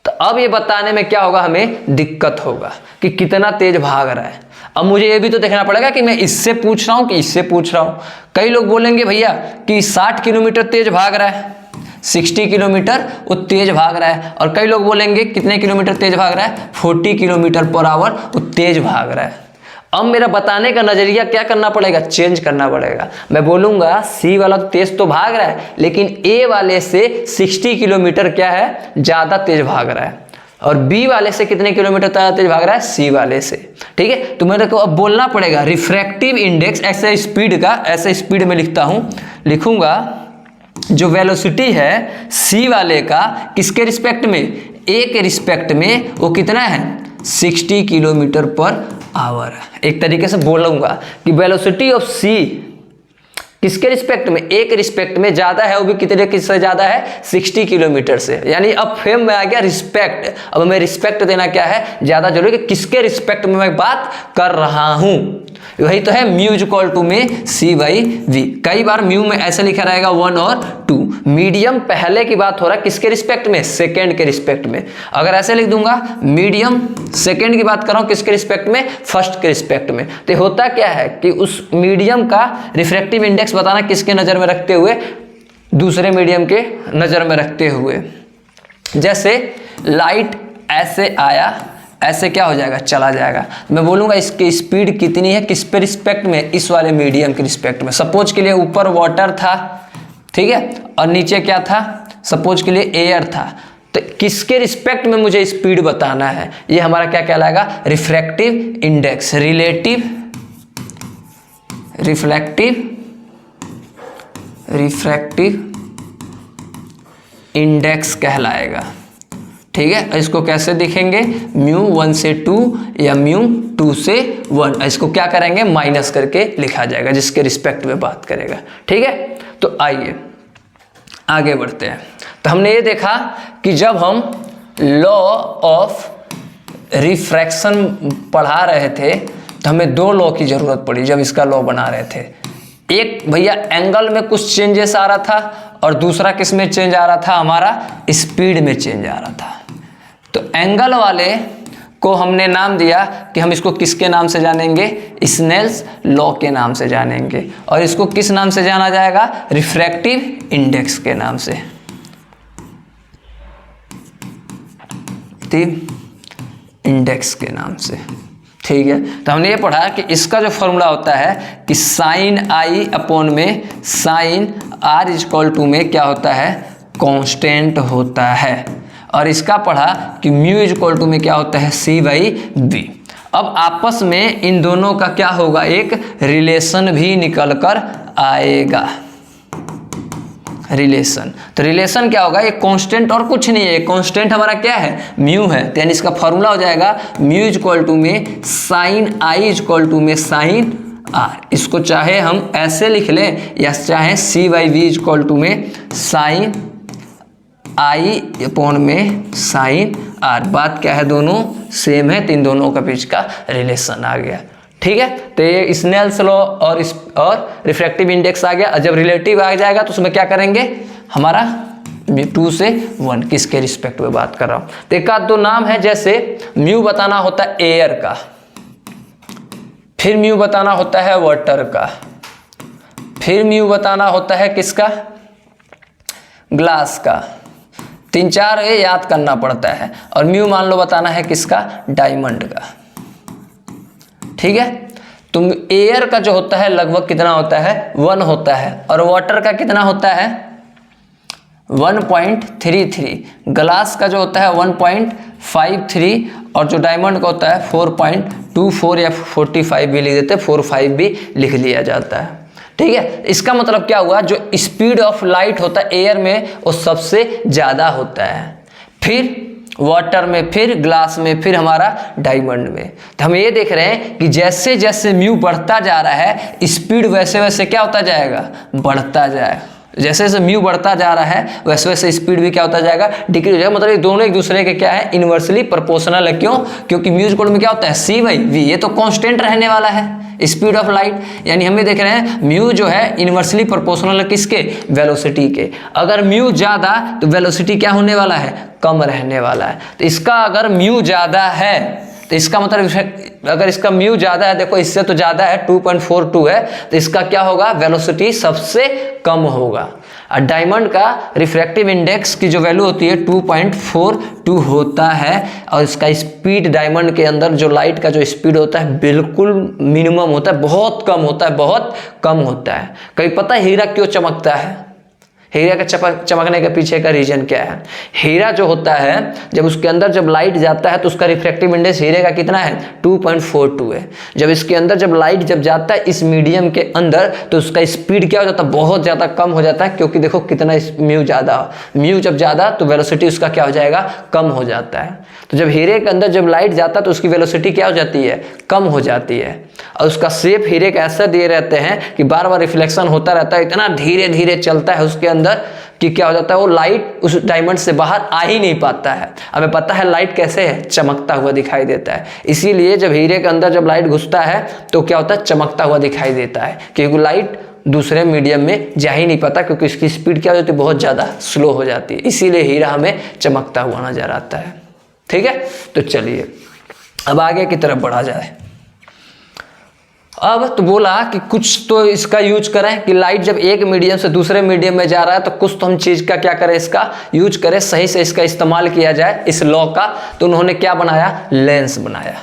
Speaker 1: तो अब ये बताने में क्या होगा, हमें दिक्कत होगा कि कितना तेज भाग रहा है। अब मुझे ये भी तो देखना पड़ेगा कि मैं इससे पूछ रहा हूँ कि इससे पूछ रहा हूँ। कई लोग बोलेंगे भैया कि 60 किलोमीटर तेज भाग रहा है, 60 किलोमीटर वो तेज भाग रहा है, और कई लोग बोलेंगे कितने किलोमीटर तेज भाग रहा है, 40 किलोमीटर पर आवर वो तेज भाग रहा है। अब मेरा बताने का नजरिया क्या करना पड़ेगा, चेंज करना पड़ेगा। मैं बोलूँगा सी वाला तो तेज तो भाग रहा है, लेकिन ए वाले से 60 किलोमीटर क्या है, ज़्यादा तेज भाग रहा है, और बी वाले से कितने किलोमीटर ज़्यादा तेज भाग रहा है, सी वाले से। ठीक है, तो मेरे को अब बोलना पड़ेगा रिफ्रैक्टिव इंडेक्स, ऐसे स्पीड का, ऐसे स्पीड में लिखता हूँ, लिखूँगा जो वेलोसिटी है सी वाले का किसके रिस्पेक्ट में, ए के रिस्पेक्ट में, वो कितना है, 60 किलोमीटर पर आवर। एक तरीके से बोलूंगा कि वेलोसिटी ऑफ सी किसके रिस्पेक्ट में, एक रिस्पेक्ट में ज़्यादा है, वो भी कितने किससे ज़्यादा है, 60 किलोमीटर से। यानी अब फेम में आ गया रिस्पेक्ट। अब हमें रिस्पेक्ट देना क्या है, ज़्यादा जरूरी, कि किसके रिस्पेक्ट में मैं बात कर रहा हूँ। वही तो है म्यू इक्वल टू में सी बाई वी। कई बार म्यू में ऐसे लिखा रहेगा 1 और 2। मीडियम पहले की बात हो रहा है किसके रिस्पेक्ट में, सेकेंड के रिस्पेक्ट में। अगर ऐसे लिख दूंगा मीडियम सेकेंड की बात कर रहा हूँ किसके रिस्पेक्ट में, फर्स्ट के रिस्पेक्ट में। तो होता क्या है कि उस मीडियम का रिफ्रैक्टिव इंडेक्स बताना किसके नज़र में रखते हुए, दूसरे मीडियम के नज़र में रखते हुए। जैसे लाइट ऐसे आया, ऐसे क्या हो जाएगा, चला जाएगा। मैं बोलूँगा इसकी स्पीड कितनी है, किस पे रिस्पेक्ट में, इस वाले मीडियम के रिस्पेक्ट में। सपोज के लिए ऊपर वाटर था, ठीक है, और नीचे क्या था, सपोज के लिए एयर था, तो किसके रिस्पेक्ट में मुझे स्पीड बताना है, ये हमारा क्या कहलाएगा, रिफ्रैक्टिव इंडेक्स, रिफ्रैक्टिव इंडेक्स कहलाएगा। ठीक है, इसको कैसे दिखेंगे, म्यू 1 से 2 या म्यू 2 से 1, इसको क्या करेंगे, माइनस करके लिखा जाएगा जिसके रिस्पेक्ट में बात करेगा। ठीक है, तो आइए आगे बढ़ते हैं। तो हमने ये देखा कि जब हम लॉ ऑफ रिफ्रैक्शन पढ़ा रहे थे तो हमें 2 लॉ की ज़रूरत पड़ी जब इसका लॉ बना रहे थे। एक भैया एंगल में कुछ चेंजेस आ रहा था, और दूसरा किस में चेंज आ रहा था, हमारा स्पीड में चेंज आ रहा था। तो एंगल वाले को हमने नाम दिया कि हम इसको किसके नाम से जानेंगे, स्नेल्स लॉ के नाम से जानेंगे, और इसको किस नाम से जाना जाएगा, रिफ्रैक्टिव इंडेक्स के नाम से, इंडेक्स के नाम से। ठीक है, तो हमने ये पढ़ा कि इसका जो फॉर्मूला होता है कि साइन आई अपॉन में साइन आर इक्वल टू में क्या होता है, कांस्टेंट होता है। और इसका पढ़ा कि म्यू इक्वल टू में क्या होता है, सी बाई बी। अब आपस में इन दोनों का क्या होगा, एक रिलेशन भी निकल कर आएगा, रिलेशन। तो रिलेशन क्या होगा, ये कांस्टेंट और कुछ नहीं है, कांस्टेंट हमारा क्या है, म्यू है। तो यानी इसका फॉर्मूला हो जाएगा म्यू इक्वल टू में साइन आई इक्वल टू में साइन आर। इसको चाहे हम ऐसे लिख लें या चाहे सी बाई वी इक्वल टू में साइन आई अपॉन में साइन आर। बात क्या है, दोनों सेम है, तो इन दोनों का बीच का रिलेशन आ गया। ठीक है, तो ये स्नेल्स लॉ और रिफ्रैक्टिव इंडेक्स आ गया। और जब रिलेटिव आ जाएगा तो उसमें क्या करेंगे, हमारा 2 से 1 किसके रिस्पेक्ट में बात कर रहा हूँ। तो एक आध दो नाम है, जैसे म्यू बताना होता है एयर का, फिर म्यू बताना होता है वाटर का, फिर म्यू बताना होता है किसका, ग्लास का। 3-4 ये याद करना पड़ता है। और म्यू मान लो बताना है किसका, डायमंड का। ठीक है, तो एयर का जो होता है लगभग कितना होता है, 1 होता है। और वाटर का कितना होता है, 1.33। ग्लास का जो होता है 1.53। और जो डायमंड का होता है 4.24 या 45 भी लिख देते हैं, 45 भी लिख लिया जाता है। ठीक है, इसका मतलब क्या हुआ, जो स्पीड ऑफ लाइट होता है एयर में वो सबसे ज़्यादा होता है, फिर वाटर में, फिर ग्लास में, फिर हमारा डायमंड में। तो हम ये देख रहे हैं कि जैसे जैसे म्यू बढ़ता जा रहा है, स्पीड वैसे वैसे क्या होता जाएगा, बढ़ता जाएगा। जैसे जैसे म्यू बढ़ता जा रहा है वैसे वैसे स्पीड भी क्या होता जाएगा, डिक्रीज हो जाएगा। मतलब ये दोनों एक दूसरे के क्या है, इनवर्सली प्रोपोर्शनल है। क्यों, क्योंकि म्यू इक्वल में क्या होता है, सी बाई वी, ये तो कांस्टेंट रहने वाला है स्पीड ऑफ लाइट। यानी हम ये देख रहे हैं म्यू जो है इनवर्सली प्रोपोर्शनल है किसके, वेलोसिटी के। अगर म्यू ज़्यादा तो वेलोसिटी क्या होने वाला है, कम रहने वाला है। तो इसका अगर म्यू ज़्यादा है तो इसका मतलब अगर इसका म्यू ज़्यादा है, देखो इससे तो ज़्यादा है, 2.42 है, तो इसका क्या होगा, वेलोसिटी सबसे कम होगा। और डायमंड का रिफ्रैक्टिव इंडेक्स की जो वैल्यू होती है 2.42 होता है। और इसका स्पीड डायमंड के अंदर जो लाइट का जो स्पीड होता है बिल्कुल मिनिमम होता है, बहुत कम होता है, बहुत कम होता है। कभी पता है हीरा क्यों चमकता है, हीरा का चमकने के पीछे का रीजन क्या है। हीरा जो होता है जब उसके अंदर जब लाइट जाता है तो उसका रिफ्रैक्टिव इंडेक्स हीरे का कितना है, 2.42 है। जब इसके अंदर जब लाइट जब जाता है इस मीडियम के अंदर तो उसका स्पीड क्या हो जाता है, बहुत ज़्यादा कम हो जाता है। क्योंकि देखो कितना म्यू ज़्यादा, म्यू जब ज़्यादा तो वेलोसिटी उसका क्या हो जाएगा, कम हो जाता है। तो जब हीरे के अंदर जब लाइट जाता है तो उसकी वेलोसिटी क्या हो जाती है, कम हो जाती है। और उसका शेप हीरे का ऐसा दिए रहते हैं कि बार बार रिफ्लेक्शन होता रहता है, इतना धीरे धीरे चलता है उसके अंदर कि क्या हो जाता है, वो लाइट उस डायमंड से बाहर आ ही नहीं पाता है। हमें पता है लाइट कैसे है, चमकता हुआ दिखाई देता है। इसीलिए जब हीरे के अंदर जब लाइट घुसता है तो क्या होता है, चमकता हुआ दिखाई देता है, क्योंकि लाइट दूसरे मीडियम में जा ही नहीं पाता, क्योंकि इसकी स्पीड क्या हो जाती है, बहुत ज़्यादा स्लो हो जाती है। इसीलिए हीरा हमें चमकता हुआ नजर आता है। ठीक है, तो चलिए अब आगे की तरफ बढ़ा जाए। अब तो बोला कि कुछ तो इसका यूज करें कि लाइट जब एक मीडियम से दूसरे मीडियम में जा रहा है तो कुछ तो हम चीज़ का क्या करें, इसका यूज करें, सही से इसका इस्तेमाल किया जाए इस लॉ का। तो उन्होंने क्या बनाया, लेंस बनाया,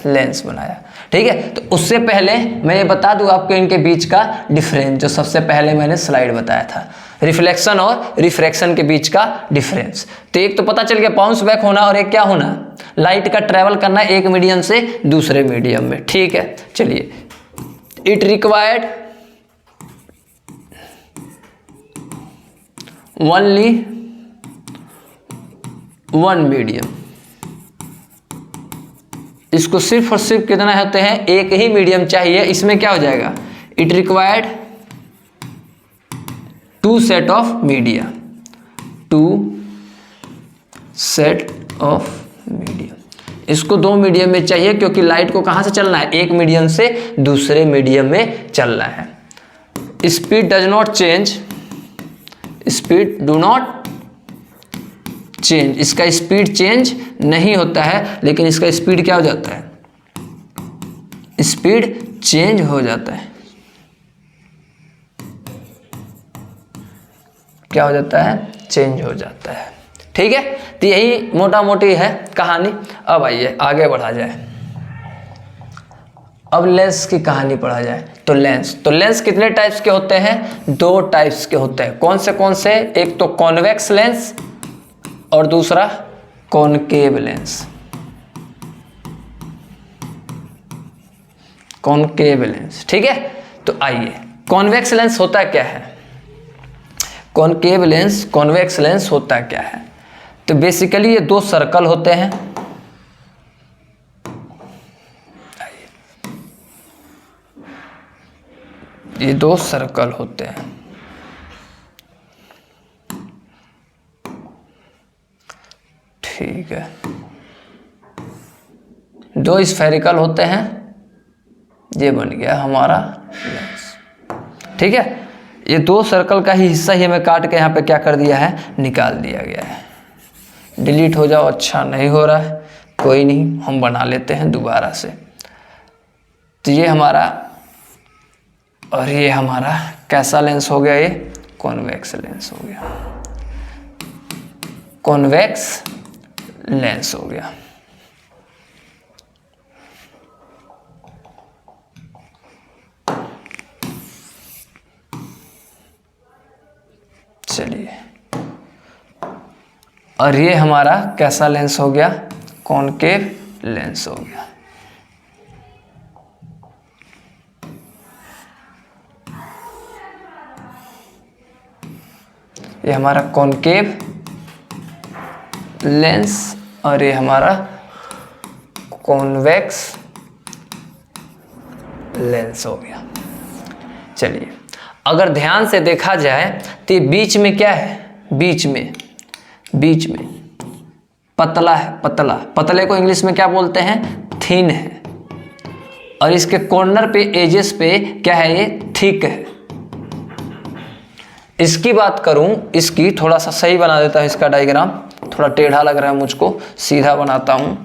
Speaker 1: लेंस बनाया। ठीक है, तो उससे पहले मैं ये बता दूं आपको इनके बीच का डिफरेंस, जो सबसे पहले मैंने स्लाइड बताया था, रिफ्लेक्शन और रिफ्रैक्शन के बीच का डिफरेंस। तो एक तो पता चल गया बाउंस बैक होना, और एक क्या होना, लाइट का ट्रेवल करना एक मीडियम से दूसरे मीडियम में। ठीक है, चलिए, it required only one medium. इसको सिर्फ और सिर्फ कितना होते हैं, एक ही मीडियम चाहिए। इसमें क्या हो जाएगा, it required 2 set of media, 2 set of medium. इसको 2 मीडियम में चाहिए, क्योंकि लाइट को कहां से चलना है, एक मीडियम से दूसरे मीडियम में चलना है। Speed does not change, speed do not change, इसका स्पीड चेंज नहीं होता है, लेकिन इसका स्पीड क्या हो जाता है, स्पीड चेंज हो जाता है। क्या हो जाता है, चेंज हो जाता है। ठीक है, तो यही मोटा मोटी है कहानी। अब आइए आगे बढ़ा जाए, अब लेंस की कहानी पढ़ा जाए। तो लेंस कितने टाइप्स के होते हैं? 2 टाइप्स के होते हैं। कौन से? एक तो कॉन्वेक्स लेंस और दूसरा कॉनकेव लेंस। कॉनकेव लेंस, ठीक है। तो आइए, कॉन्वेक्स लेंस होता क्या है, कॉनकेव लेंस, कॉन्वेक्स लेंस होता क्या है? तो बेसिकली ये 2 सर्कल होते हैं। ये 2 सर्कल होते हैं, ठीक है। 2 स्फेरिकल होते हैं, ये बन गया हमारा लेंस, ठीक है। ये 2 सर्कल का ही हिस्सा ही हमें काट के यहाँ पे क्या कर दिया है, निकाल दिया गया है। डिलीट हो जाओ, अच्छा नहीं हो रहा है, कोई नहीं, हम बना लेते हैं दोबारा से। तो ये हमारा, और ये हमारा कैसा लेंस हो गया, ये कॉन्वेक्स लेंस हो गया, कॉन्वेक्स लेंस हो गया। चलिए, और ये हमारा कैसा लेंस हो गया, कॉनकेव लेंस हो गया। ये हमारा कॉनकेव लेंस और ये हमारा कॉन्वेक्स लेंस हो गया। चलिए, अगर ध्यान से देखा जाए तो ये बीच में क्या है, बीच में पतला है, पतले को इंग्लिश में क्या बोलते हैं, थिन है। और इसके कॉर्नर पे, एजेस पे क्या है, ये थिक है। इसकी बात करूं, इसकी थोड़ा सा सही बना देता हूं, इसका डायग्राम थोड़ा टेढ़ा लग रहा है मुझको, सीधा बनाता हूं,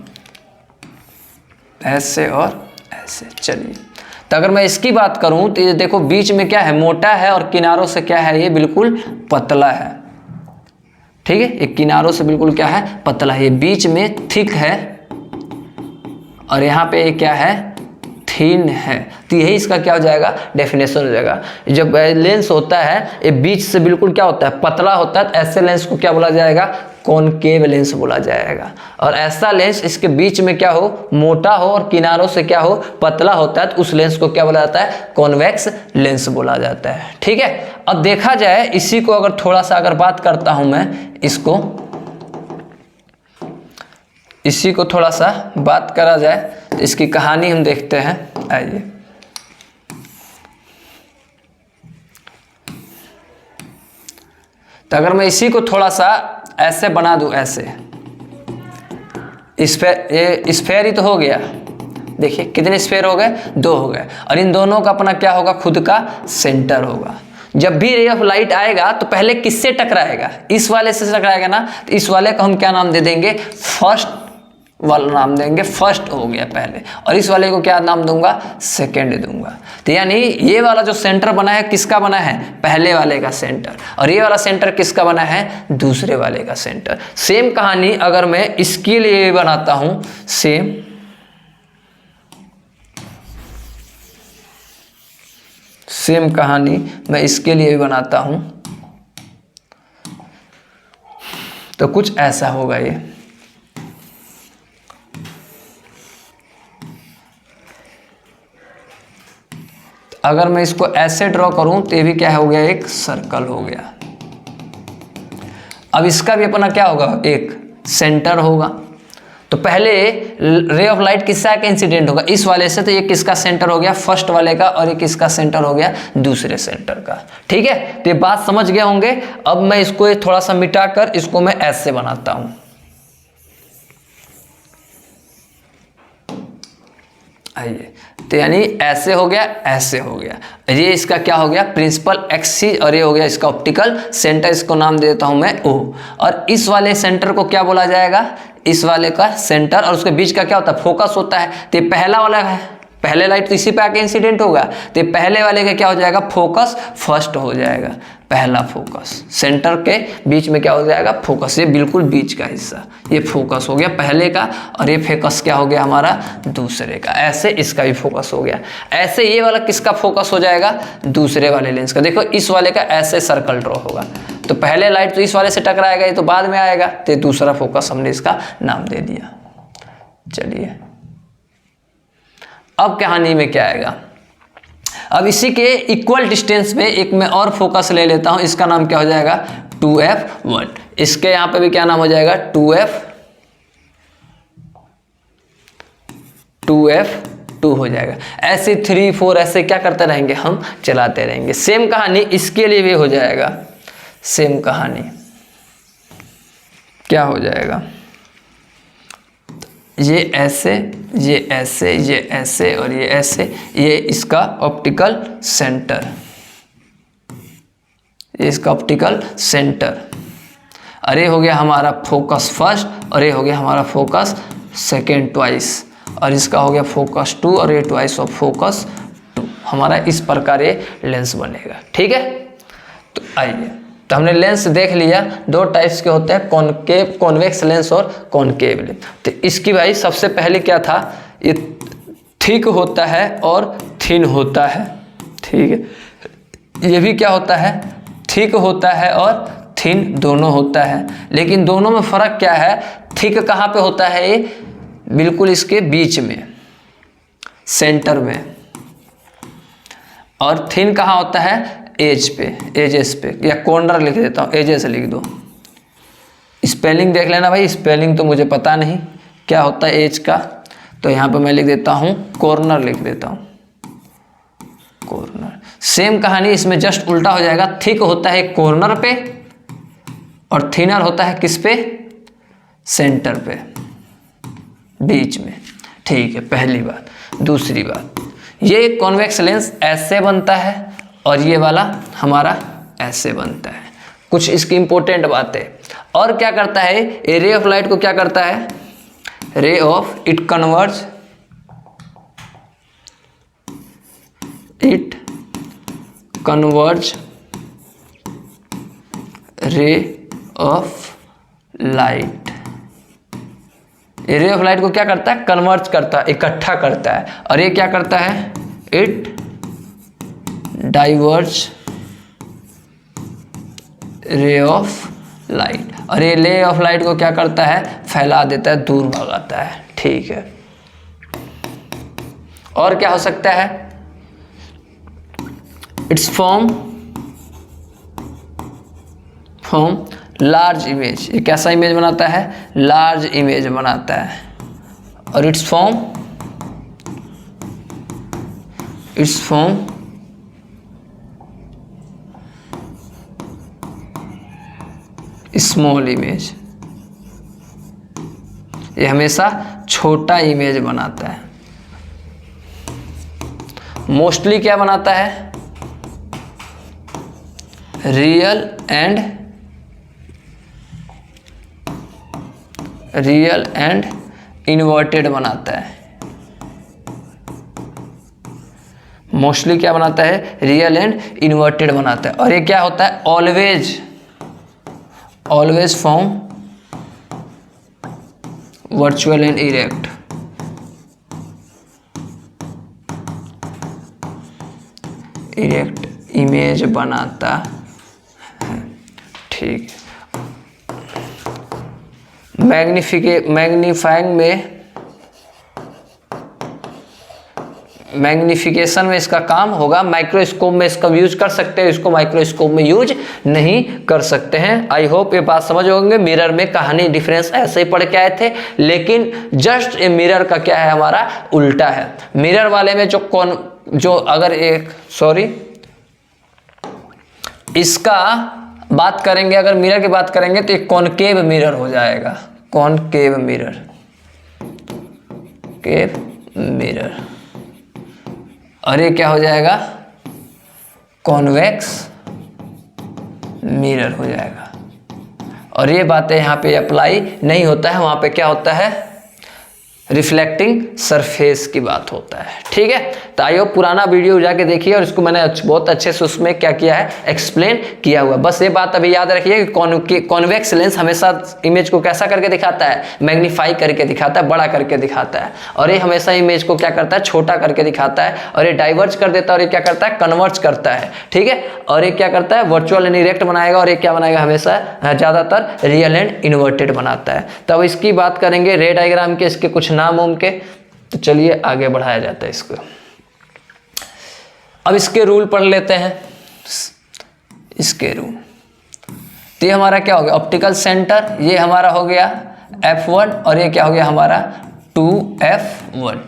Speaker 1: ऐसे और ऐसे। चलिए, तो अगर मैं इसकी बात करूं तो ये देखो बीच में क्या है, मोटा है, और किनारों से क्या है, ये बिल्कुल पतला है, ठीक है। ये किनारों से बिल्कुल क्या है, पतला है। ये बीच में थिक है और यहाँ पे ये क्या है, थिन है। तो यही इसका क्या हो जाएगा, डेफिनेशन हो जाएगा। जब लेंस होता है ये बीच से बिल्कुल क्या होता है, पतला होता है, तो ऐसे लेंस को क्या बोला जाएगा, कॉनकेव लेंस बोला जाएगा। और ऐसा लेंस इसके बीच में क्या हो, मोटा हो, और किनारों से क्या हो, पतला होता है, तो उस लेंस को क्या बोला जाता है, कॉन्वेक्स लेंस बोला जाता है, ठीक है। अब देखा जाए, इसी को अगर थोड़ा सा अगर बात करता हूं मैं, इसी को थोड़ा सा बात करा जाए, तो इसकी कहानी हम देखते हैं। आइए, तो अगर मैं इसी को थोड़ा सा ऐसे बना दूं, ऐसे ये स्फेयर ही तो हो गया। देखिए कितने स्फेयर हो गए, 2 हो गए, और इन दोनों का अपना क्या होगा, खुद का सेंटर होगा। जब भी रे ऑफ लाइट आएगा तो पहले किससे टकराएगा, इस वाले से टकराएगा ना, तो इस वाले को हम क्या नाम दे देंगे, फर्स्ट वाला नाम देंगे, फर्स्ट हो गया पहले, और इस वाले को क्या नाम दूंगा, सेकंड दूंगा। तो यानी ये वाला जो सेंटर बना है किसका बना है, पहले वाले का सेंटर, और ये वाला सेंटर किसका बना है, दूसरे वाले का सेंटर। सेम कहानी अगर मैं इसके लिए बनाता हूं, सेम कहानी मैं इसके लिए भी बनाता हूं, तो कुछ ऐसा होगा ये। अगर मैं इसको ऐसे ड्रॉ करूं तो ये भी क्या हो गया, एक सर्कल हो गया। अब इसका भी अपना क्या होगा, एक सेंटर होगा। तो पहले रे ऑफ लाइट किससे आके इंसिडेंट होगा, इस वाले से, तो ये किसका सेंटर हो गया, फर्स्ट वाले का, और ये किसका सेंटर हो गया, दूसरे सेंटर का, ठीक है। तो ये बात समझ गए होंगे। अब मैं इसको थोड़ा सा मिटाकर इसको मैं ऐसे बनाता हूं। आइए, तो यानी ऐसे हो गया, ऐसे हो गया, ये इसका क्या हो गया, प्रिंसिपल एक्सिस, और ये हो गया इसका ऑप्टिकल सेंटर, इसको नाम दे देता हूं मैं O। और इस वाले सेंटर को क्या बोला जाएगा, इस वाले का सेंटर, और उसके बीच का क्या होता है, फोकस होता है। तो ये पहला वाला है, पहले लाइट तो इसी पे आके इंसिडेंट होगा, तो पहले वाले का क्या हो जाएगा, फोकस फर्स्ट हो जाएगा, पहला फोकस। सेंटर के बीच में क्या हो जाएगा, फोकस, ये बिल्कुल बीच का हिस्सा, ये फोकस हो गया पहले का, और ये फोकस क्या हो गया हमारा, दूसरे का। ऐसे इसका भी फोकस हो गया। ऐसे ये वाला किसका फोकस हो जाएगा, दूसरे वाले लेंस का। देखो इस वाले का ऐसे सर्कल ड्रॉ होगा, तो पहले लाइट तो इस वाले से टकराएगा, ये तो बाद में आएगा, तो दूसरा फोकस हमने इसका नाम दे दिया। चलिए अब कहानी में क्या आएगा, अब इसी के इक्वल डिस्टेंस पे एक मैं और फोकस ले लेता हूं, इसका नाम क्या हो जाएगा, 2f1। इसके यहां पे भी क्या नाम हो जाएगा, 2f2 हो जाएगा। ऐसे 3 4 ऐसे क्या करते रहेंगे, हम चलाते रहेंगे। सेम कहानी इसके लिए भी हो जाएगा, सेम कहानी क्या हो जाएगा, ये ऐसे, ये ऐसे, ये ऐसे और ये ऐसे, ये इसका ऑप्टिकल सेंटर, ये इसका ऑप्टिकल सेंटर। अरे हो गया हमारा फोकस फर्स्ट, और ये हो गया हमारा फोकस सेकेंड ट्वाइस, और इसका हो गया फोकस 2 और ये ट्वाइस ऑफ फोकस 2। हमारा इस प्रकार ये लेंस बनेगा। ठीक है, तो आइए, तो हमने लेंस देख लिया, दो टाइप्स के होते हैं, कॉनकेव कॉन्वेक्स लेंस और कॉनकेव लेंस। तो इसकी भाई सबसे पहले क्या था, ये थिक होता है और थिन होता है। ठीक है, ये भी क्या होता है, थिक होता है और थिन दोनों होता है। लेकिन दोनों में फर्क क्या है, थिक कहाँ पे होता है, ये बिल्कुल इसके बीच में, सेंटर में, और थिन कहाँ होता है, एज पे, एजेस पे, या कॉर्नर लिख देता हूँ, एजेस लिख दो। स्पेलिंग देख लेना भाई, स्पेलिंग तो मुझे पता नहीं क्या होता है एज का, तो यहाँ पे मैं लिख देता हूँ कॉर्नर, लिख देता हूँ कॉर्नर। सेम कहानी इसमें जस्ट उल्टा हो जाएगा, थिक होता है कॉर्नर पे और थिनर होता है किस पे, सेंटर पे, बीच में। ठीक है, पहली बात। दूसरी बात, ये कॉन्वेक्स लेंस ऐसे बनता है और ये वाला हमारा ऐसे बनता है। कुछ इसकी इंपॉर्टेंट बातें, और क्या करता है ये, रे ऑफ लाइट को क्या करता है, ray of, it converge ray of light. ये रे ऑफ लाइट को क्या करता है, कन्वर्ज करता है, इकट्ठा करता है। और ये क्या करता है, it diverge ray of light. और ये रे ऑफ लाइट को क्या करता है, फैला देता है, दूर भगाता है। ठीक है, और क्या हो सकता है, इट्स फॉर्म लार्ज इमेज। ये कैसा इमेज बनाता है, लार्ज इमेज बनाता है। और इट्स फॉर्म स्मॉल इमेज। ये हमेशा छोटा इमेज बनाता है। मोस्टली क्या बनाता है, रियल एंड इन्वर्टेड बनाता है। मोस्टली क्या बनाता है, रियल एंड इन्वर्टेड बनाता है। और ये क्या होता है, always form virtual and erect. Image बनाता है। ठीक, मैग्निफिकेशन में इसका काम होगा। माइक्रोस्कोप में इसका यूज कर सकते हैं, इसको माइक्रोस्कोप में यूज नहीं कर सकते हैं। आई होप ये बात समझ होंगे। मिरर में कहानी डिफरेंस ऐसे ही पढ़ के आए थे, लेकिन जस्ट ये मिरर का क्या है, हमारा उल्टा है। मिरर वाले में जो अगर एक इसका बात करेंगे, अगर मिरर की बात करेंगे तो एक कॉनकेव मिरर हो जाएगा, कॉनकेव मिरर। और ये क्या हो जाएगा, कॉन्वेक्स मिरर हो जाएगा। और ये बातें यहाँ पे अप्लाई नहीं होता है, वहाँ पे क्या होता है, रिफ्लेक्टिंग सरफेस की बात होता है। ठीक है, तो आइए पुराना वीडियो जाके देखिए और इसको मैंने बहुत अच्छे से उसमें क्या किया है, एक्सप्लेन किया हुआ है। बस ये बात अभी याद रखिए कि कॉन्वेक्स लेंस हमेशा इमेज को कैसा करके दिखाता है, मैग्नीफाई करके दिखाता है, बड़ा करके दिखाता है, और ये हमेशा इमेज को क्या करता है, छोटा करके दिखाता है, और ये डाइवर्ज कर देता है, और ये क्या करता है, कन्वर्ज करता है। ठीक है, और ये क्या करता है, वर्चुअल एंड इरेक्ट बनाएगा, और ये क्या बनाएगा, हमेशा ज़्यादातर रियल एंड इन्वर्टेड बनाता है। तब इसकी बात करेंगे रे डायग्राम के, इसके कुछ नाम उम के, तो चलिए आगे बढ़ाया जाता है इसको। अब इसके रूल पढ़ लेते हैं, इसके रूल। तो ये हमारा क्या हो गया, ऑप्टिकल सेंटर, ये हमारा हो गया F1, और ये क्या हो गया हमारा 2F1,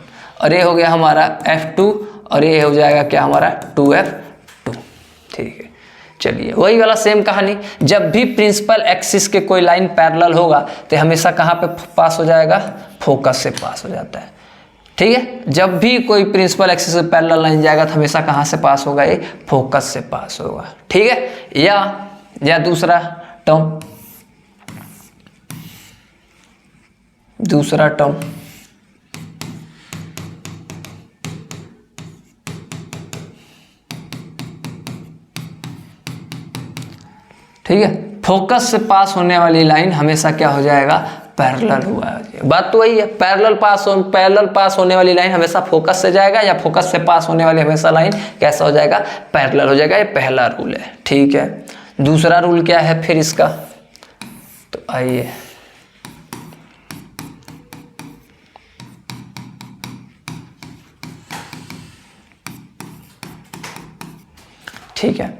Speaker 1: और ये हो गया हमारा F2, और ये हो जाएगा क्या हमारा 2F2। ठीक है, चलिए वही वाला सेम कहानी, जब भी प्रिंसिपल एक्सिस के कोई लाइन पैरेलल होगा तो हमेशा कहाँ पे पास हो जाएगा, फोकस से पास हो जाता है। ठीक है, जब भी कोई प्रिंसिपल एक्सिस से पैरेलल लाइन जाएगा तो हमेशा कहाँ से पास होगा, ये फोकस से पास होगा। ठीक है, या दूसरा टर्म, ठीक है, फोकस से पास होने वाली लाइन हमेशा क्या हो जाएगा, पैरेलल हुआ है। बात तो वही है, पैरेलल पास होने वाली लाइन हमेशा फोकस से जाएगा, या फोकस से पास होने वाली हमेशा लाइन कैसा हो जाएगा, पैरेलल हो जाएगा। ये पहला रूल है। ठीक है, दूसरा रूल क्या है फिर इसका, तो आइए ठीक है,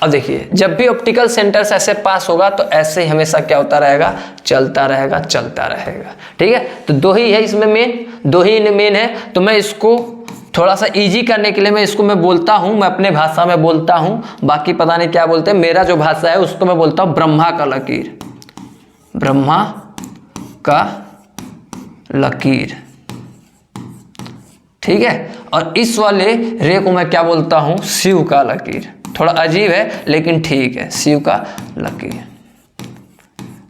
Speaker 1: अब देखिए जब भी ऑप्टिकल सेंटर से ऐसे पास होगा तो ऐसे ही हमेशा क्या होता रहेगा, चलता रहेगा। ठीक है, तो दो ही है इसमें मेन है। तो मैं इसको थोड़ा सा इजी करने के लिए मैं इसको बोलता हूँ, मैं अपने भाषा में बोलता हूँ, बाकी पता नहीं क्या बोलते हैं, मेरा जो भाषा है उसको मैं बोलता हूँ ब्रह्मा का लकीर, ब्रह्मा का लकीर। ठीक है, और इस वाले रे को मैं क्या बोलता हूँ, शिव का लकीर। थोड़ा अजीब है लेकिन ठीक है, शिव का लकीर।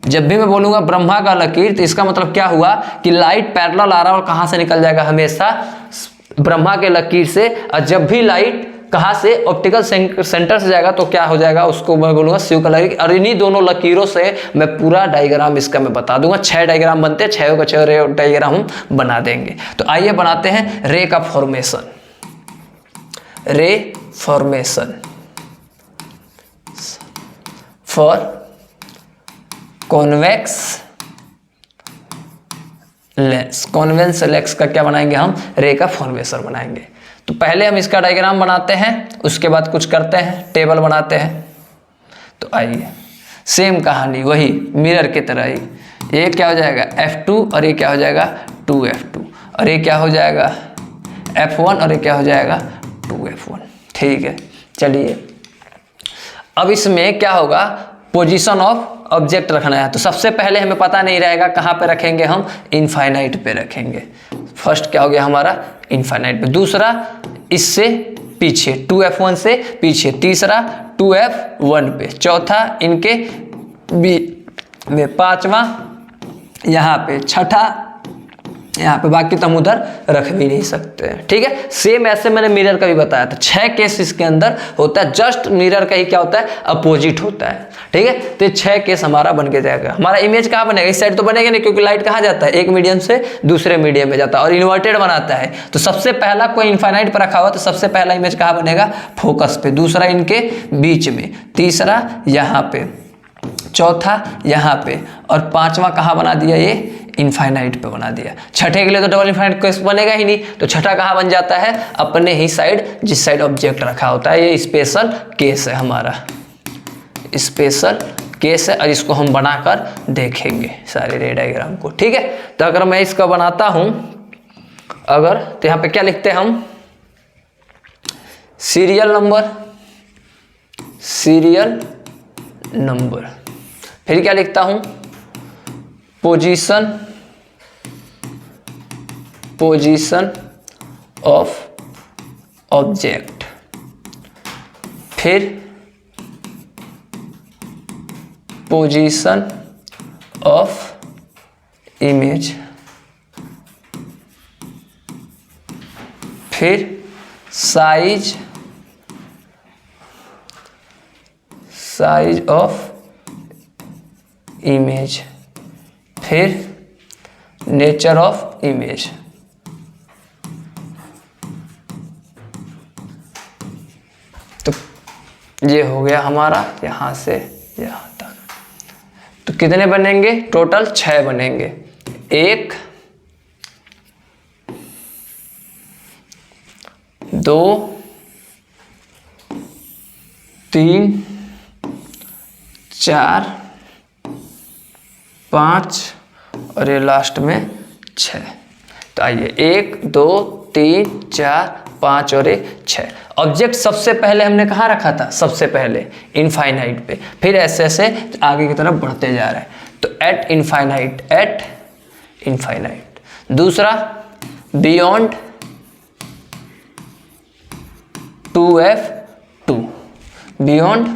Speaker 1: जब भी मैं बोलूंगा ब्रह्मा का लकीर तो इसका मतलब क्या हुआ कि लाइट पैरेलल आ रहा है और कहां से निकल जाएगा, हमेशा ब्रह्मा के लकीर से। और जब भी लाइट कहां से, ऑप्टिकल सेंटर से जाएगा तो क्या हो जाएगा, उसको मैं बोलूंगा शिव का लकीर। और इन्हीं दोनों लकीरों से मैं पूरा डायग्राम इसका मैं बता दूंगा। 6 डायग्राम बनते हैं, 6 का 6 रे डायग्राम हम बना देंगे। तो आइए बनाते हैं रे का फॉर्मेशन। रे formation for convex lens. Convex lens का क्या बनाएंगे हम, रे का फॉर्मेशन बनाएंगे। तो पहले हम इसका डायग्राम बनाते हैं, उसके बाद कुछ करते हैं, टेबल बनाते हैं। तो आइए सेम कहानी वही मिरर की तरह ही, ये क्या हो जाएगा F2, और ये क्या हो जाएगा 2F2, और ये क्या हो जाएगा F1, और ये क्या हो जाएगा 2F1। ठीक है, चलिए अब इसमें क्या होगा, पोजीशन ऑफ ऑब्जेक्ट रखना है। तो सबसे पहले हमें पता नहीं रहेगा कहाँ पे रखेंगे, हम इनफाइनाइट पे रखेंगे। फर्स्ट क्या हो गया हमारा, इनफाइनाइट पे। दूसरा इससे पीछे 2F1 से पीछे। तीसरा 2F1 पे। चौथा इनके बीच में। पांचवा यहाँ पे। छठा यहाँ पे। बाकी तो हम उधर रख भी नहीं सकते हैं। ठीक है, सेम ऐसे मैंने मिरर का भी बताया था। 6 केस इसके अंदर होता है, जस्ट मिरर का ही क्या होता है, अपोजिट होता है। ठीक है, तो 6 केस हमारा बन के जाएगा। हमारा इमेज कहाँ बनेगा, इस साइड तो बनेगा नहीं, क्योंकि लाइट कहाँ जाता है, एक मीडियम से दूसरे मीडियम में जाता है और इन्वर्टेड बनाता है। तो सबसे पहला कोई इनफाइनाइट पर रखा हुआ तो सबसे पहला इमेज कहाँ बनेगा, फोकस पे। दूसरा इनके बीच में। तीसरा यहाँ पे। चौथा यहाँ पे। और पांचवा कहाँ बना दिया, ये इनफाइनाइट पे बना दिया। छठे के लिए तो डबल इनफाइनाइट केस बनेगा ही नहीं, तो छठा कहाँ बन जाता है, अपने ही साइड, जिस साइड ऑब्जेक्ट रखा होता है। ये स्पेशल केस है हमारा, स्पेशल केस है, और इसको हम बनाकर देखेंगे सारे रे डायग्राम को। ठीक है, तो अगर मैं इसका बनाता हूं, अगर तो यहाँ पे क्या लिखते हैं हम, सीरियल नंबर। फिर क्या लिखता हूं, पोजीशन ऑफ ऑब्जेक्ट। फिर पोजीशन ऑफ इमेज। फिर साइज ऑफ इमेज, फिर नेचर ऑफ इमेज। तो ये हो गया हमारा यहाँ से यहाँ तक। तो कितने बनेंगे टोटल? 6 बनेंगे। 1 2 3 4 5 और ये लास्ट में 6। तो आइए 1 2 3 4 5 और 6। ऑब्जेक्ट सबसे पहले हमने कहाँ रखा था? सबसे पहले इनफाइनाइट पे, फिर ऐसे ऐसे आगे की तरफ बढ़ते जा रहे हैं। तो एट इनफाइनाइट। दूसरा beyond 2f2, beyond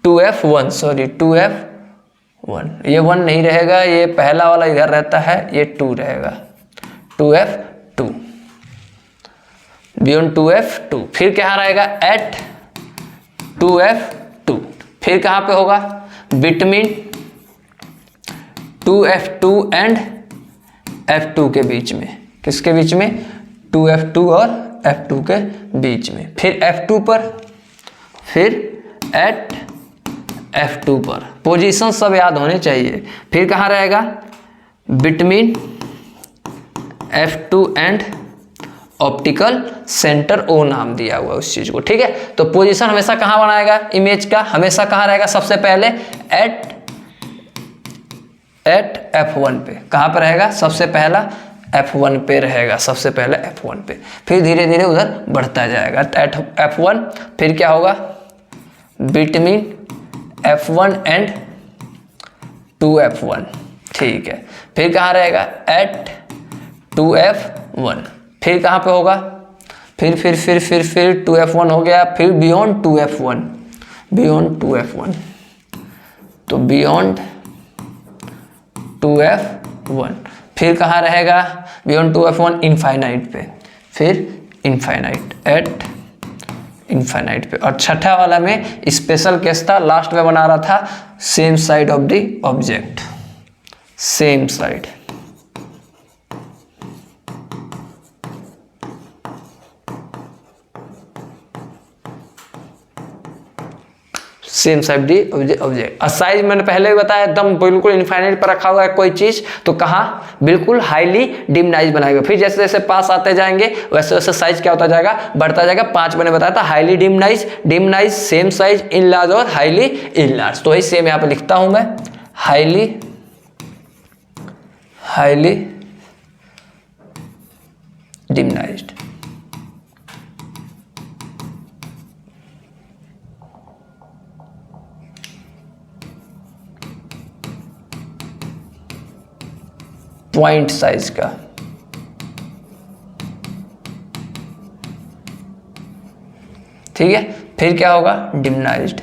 Speaker 1: 2f1, sorry 2f1, ये 1 नहीं रहेगा, ये पहला वाला इधर रहता है, ये 2 रहेगा, 2f2, बियॉन्ड 2f2। फिर क्या रहेगा? Eight 2f2। फिर कहाँ पे होगा? बिटवीन 2f2 एंड f2 के बीच में। किसके बीच में? 2f2 और f2 के बीच में। फिर f2 पर, फिर एट f2 पर। पोजीशन सब याद होने चाहिए। फिर कहाँ रहेगा? Between f2 and optical centre, ओ नाम दिया हुआ उस चीज को, ठीक है। तो पोजीशन हमेशा कहाँ बनाएगा इमेज का? हमेशा कहाँ रहेगा? सबसे पहले एट f1 पे। कहाँ पे रहेगा? सबसे पहला f1 पे रहेगा, सबसे पहले f1 पे। फिर धीरे धीरे उधर बढ़ता जाएगा एट f1। फिर क्या होगा? बिटवीन f1 एंड 2f1, ठीक है। फिर कहाँ रहेगा? Eight 2f1। फिर कहाँ पे होगा? फिर 2f1 हो गया। फिर बियॉन्ड 2f1, तो बियॉन्ड 2f1। फिर कहाँ रहेगा? बियॉन्ड 2f1 इनफाइनाइट पे, फिर इनफाइनाइट, एट इनफाइनाइट पे। और छठा वाला में स्पेशल केस था, लास्ट में बना रहा था same side of the object, same side. Same side the object. और साइज मैंने पहले भी बताया, एकदम बिल्कुल इनफाइनाइट पर रखा हुआ है कोई चीज, तो कहाँ? बिल्कुल हाईली डिमनाइज बनाएगा। फिर जैसे जैसे पास आते जाएंगे वैसे वैसे साइज क्या होता जाएगा? बढ़ता जाएगा। 5 मैंने बताया था, हाईली डिमनाइज, सेम साइज, इनलार्ज और हाईली इनलार्ज। तो वही सेम यहाँ पे लिखता हूं मैं, हाईली डिमनाइज्ड। पॉइंट साइज का, ठीक है। फिर क्या होगा? डिमनाइज्ड।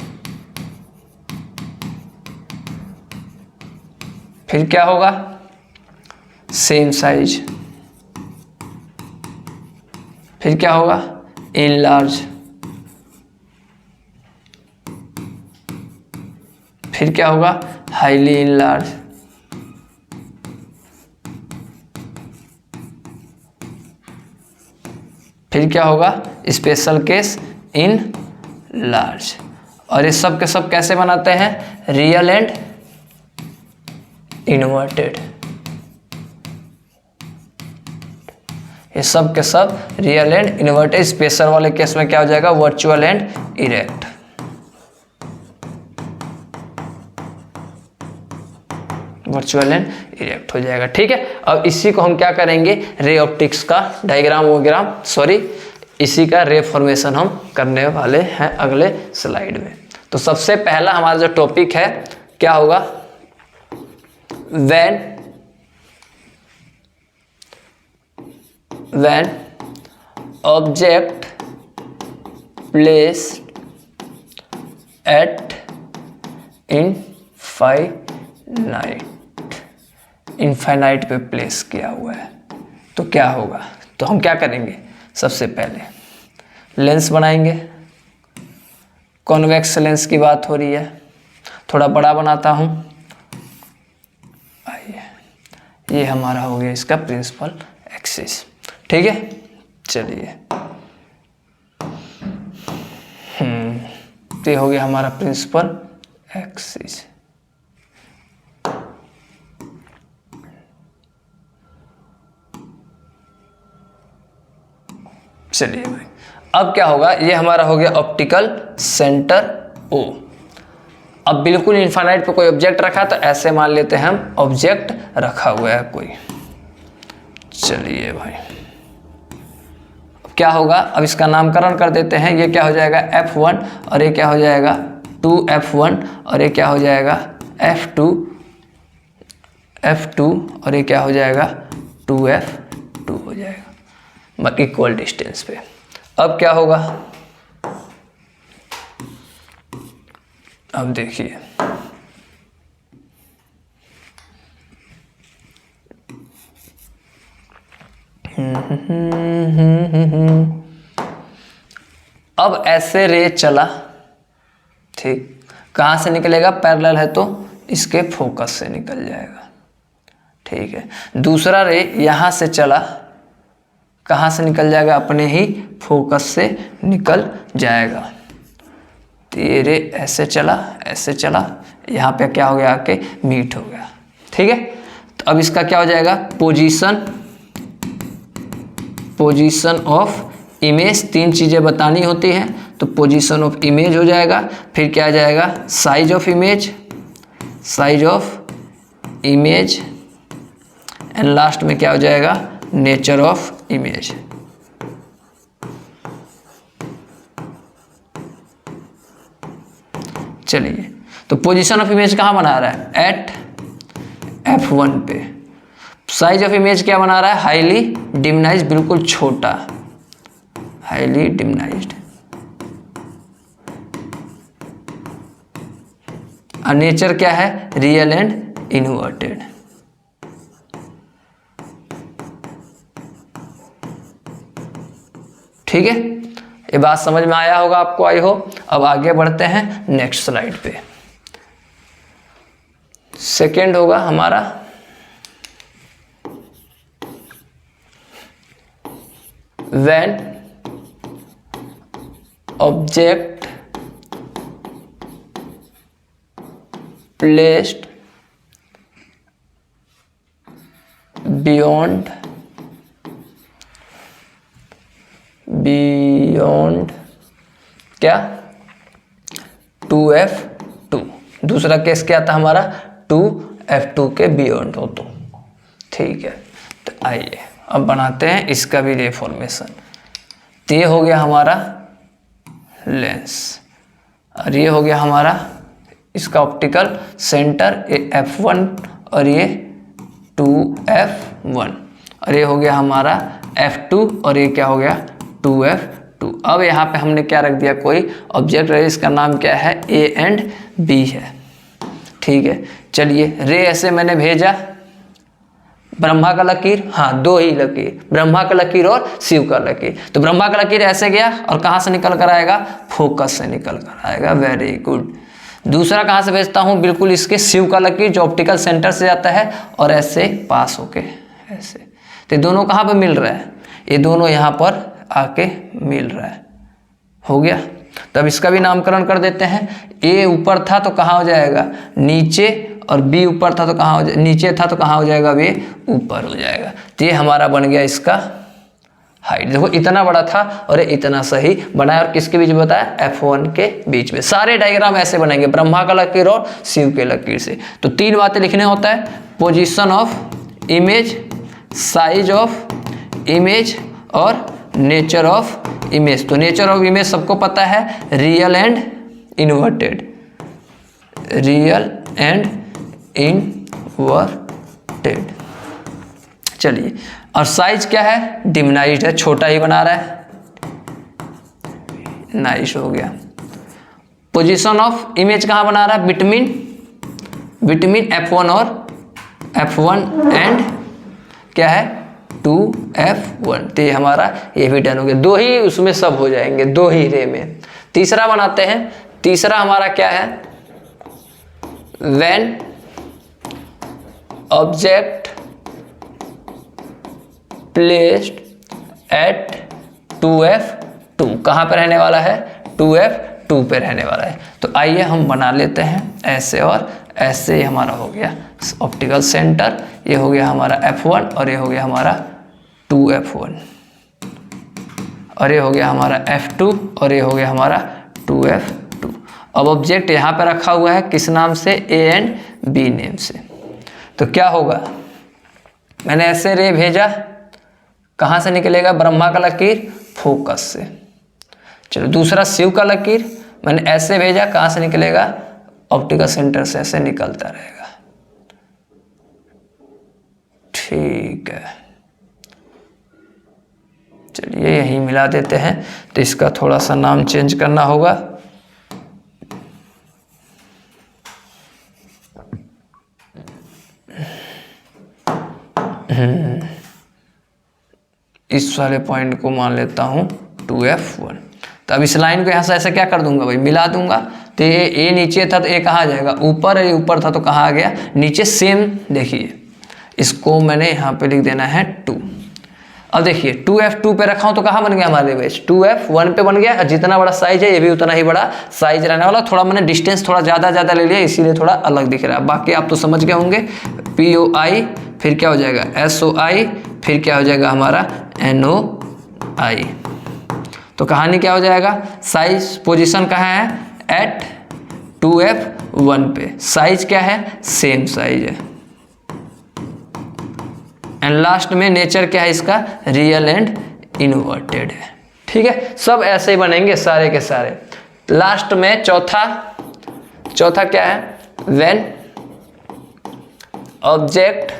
Speaker 1: फिर क्या होगा? Same size. फिर क्या होगा? इनलार्ज। फिर क्या होगा? Highly enlarge. फिर क्या होगा? Special case in large. और ये सब के सब कैसे बनाते हैं? Real and inverted. ये सब के सब रियल एंड इन्वर्टेड। स्पेशल वाले केस में क्या हो जाएगा? Virtual and erect. Virtual and erect हो जाएगा, ठीक है। अब इसी को हम क्या करेंगे? रे ऑप्टिक्स का डायग्राम वगैरह, सॉरी इसी का रे फॉर्मेशन हम करने वाले हैं अगले स्लाइड में। तो सबसे पहला हमारा जो टॉपिक है क्या होगा? when object placed at infinite पे प्लेस किया हुआ है तो क्या होगा? तो हम क्या करेंगे? सबसे पहले लेंस बनाएंगे, कॉन्वेक्स लेंस की बात हो रही है, थोड़ा बड़ा बनाता हूँ। आइए, ये हमारा हो गया इसका प्रिंसिपल एक्सिस। ठीक है, चलिए ये हो गया हमारा प्रिंसिपल एक्सिस। चलिए भाई, अब क्या होगा, ये हमारा हो गया ऑप्टिकल सेंटर O। अब बिल्कुल इनफाइनाइट पे कोई ऑब्जेक्ट रखा तो ऐसे मान लेते हैं हम ऑब्जेक्ट रखा हुआ है कोई। चलिए भाई, क्या होगा, अब इसका नामकरण कर देते हैं। ये क्या हो जाएगा F1 और ये क्या हो जाएगा 2F1 और ये क्या हो जाएगा F2 और ये क्या हो जाएगा 2F2 हो जाएगा इक्वल डिस्टेंस पे। अब क्या होगा, अब देखिए अब ऐसे रे चला, ठीक, कहाँ से निकलेगा, पैरेलल है तो इसके फोकस से निकल जाएगा। ठीक है, दूसरा रे यहाँ से चला, कहाँ से निकल जाएगा, अपने ही फोकस से निकल जाएगा। तो ये रे ऐसे चला, यहाँ पे क्या हो गया, आके मीट हो गया। ठीक है, तो अब इसका क्या हो जाएगा, पोजीशन ऑफ इमेज, 3 चीज़ें बतानी होती हैं, तो पोजीशन ऑफ इमेज हो जाएगा। फिर क्या आ जाएगा, size of image and last में क्या हो जाएगा, नेचर ऑफ इमेज। चलिए, तो पोजीशन ऑफ इमेज कहाँ बना रहा है, एट F1 पे। साइज ऑफ इमेज क्या बना रहा है, हाईली डिमनाइज्ड, बिल्कुल छोटा, हाईली डिमनाइज्ड। और नेचर क्या है, रियल एंड इन्वर्टेड। ठीक है, ये बात समझ में आया होगा आपको, आई हो। अब आगे बढ़ते हैं नेक्स्ट स्लाइड पे। सेकेंड होगा हमारा when object placed beyond क्या 2F2। दूसरा केस क्या था हमारा, 2F2 के बियॉन्ड हो तो। ठीक है, तो आइए अब बनाते हैं इसका भी रेफॉर्मेशन। तो ये हो गया हमारा लेंस और ये हो गया हमारा इसका ऑप्टिकल सेंटर, ये F1 और ये 2F1 और ये हो गया हमारा F2 और ये क्या हो गया 2F2। अब यहाँ पे हमने क्या रख दिया, कोई ऑब्जेक्ट रे, इसका नाम क्या है, A एंड B है। ठीक है, चलिए रे ऐसे मैंने भेजा, ब्रह्मा का लकीर, हाँ 2 ही लकीर, ब्रह्मा का लकीर और शिव का लकीर। तो ब्रह्मा का लकीर ऐसे गया और कहाँ से निकल कर आएगा, फोकस से निकल कर आएगा। Very good. दूसरा कहाँ से भेजता हूँ, बिल्कुल इसके शिव का लकीर जो ऑप्टिकल सेंटर से जाता है और ऐसे पास होके ऐसे। तो दोनों कहाँ पे मिल रहा है, ये दोनों यहाँ पर आके मिल रहा है। हो गया, तब इसका भी नामकरण कर देते हैं। ए ऊपर था तो कहाँ हो जाएगा, नीचे, और बी ऊपर था तो कहाँ हो जाएगा, नीचे था तो कहाँ हो जाएगा, वे ऊपर हो जाएगा। तो ये हमारा बन गया इसका हाइट। देखो इतना बड़ा था और इतना सही बनाया, और किसके बीच में बताया, F1 के बीच में। सारे डायग्राम ऐसे बनेंगे, ब्रह्मा का लकीर और शिव के लकीर से। तो 3 बातें लिखने होता है, position of image, size of image और नेचर ऑफ इमेज। तो नेचर ऑफ इमेज सबको पता है, real and inverted, real and inverted. चलिए, और साइज क्या है, डिमनाइज्ड है, छोटा ही बना रहा है, नाइस हो गया। पोजीशन ऑफ इमेज कहाँ बना रहा है, बिटवीन F1 और F1 एंड क्या है 2f1। तो ये हमारा ये भी डन हो गया, 2 ही उसमें सब हो जाएंगे, 2 ही रे में। तीसरा बनाते हैं। तीसरा हमारा क्या है, when object placed at 2f2। कहाँ पे रहने वाला है, 2f2 पे रहने वाला है। तो आइए हम बना लेते हैं ऐसे और ऐसे। ही हमारा हो गया ऑप्टिकल सेंटर, ये हो गया हमारा f1 और ये हो गया हमारा 2f1, और ये हो गया हमारा f2 और ये हो गया हमारा 2f2। अब ऑब्जेक्ट यहाँ पे रखा हुआ है किस नाम से, A एंड B नेम से। तो क्या होगा, मैंने ऐसे रे भेजा, कहाँ से निकलेगा, ब्रह्मा का लकीर फोकस से। चलो दूसरा शिव का लकीर मैंने ऐसे भेजा, कहाँ से निकलेगा, ऑप्टिकल सेंटर से ऐसे निकलता रहेगा। ठीक है, चलिए यही मिला देते हैं। तो इसका थोड़ा सा नाम चेंज करना होगा। इस वाले पॉइंट को मान लेता हूँ 2f1। तो अब इस लाइन को यहाँ से ऐसे क्या कर दूंगा भाई, मिला दूंगा। तो ये नीचे था तो ये कहाँ जाएगा, ऊपर। ये ऊपर था तो कहाँ आ गया, नीचे। सेम देखिए, इसको मैंने यहाँ पे लिख देना है 2। अब देखिए 2f2 पे रखा हूँ तो कहाँ बन गया हमारे बेस, 2f1 पे बन गया। और जितना बड़ा साइज है ये भी उतना ही बड़ा साइज रहने वाला। थोड़ा मैंने डिस्टेंस थोड़ा ज़्यादा ले लिया, इसीलिए थोड़ा अलग दिख रहा है। बाकी आप तो समझ गए होंगे, POI फिर क्या हो जाएगा SOI, फिर क्या हो जाएगा हमारा NOI। तो कहानी क्या हो जाएगा, साइज पोजीशन कहाँ है, एट 2f1 पे। साइज क्या है, सेम साइज है। एंड लास्ट में नेचर क्या है इसका, रियल एंड इन्वर्टेड है। ठीक है, सब ऐसे ही बनेंगे सारे के सारे। लास्ट में चौथा क्या है, व्हेन ऑब्जेक्ट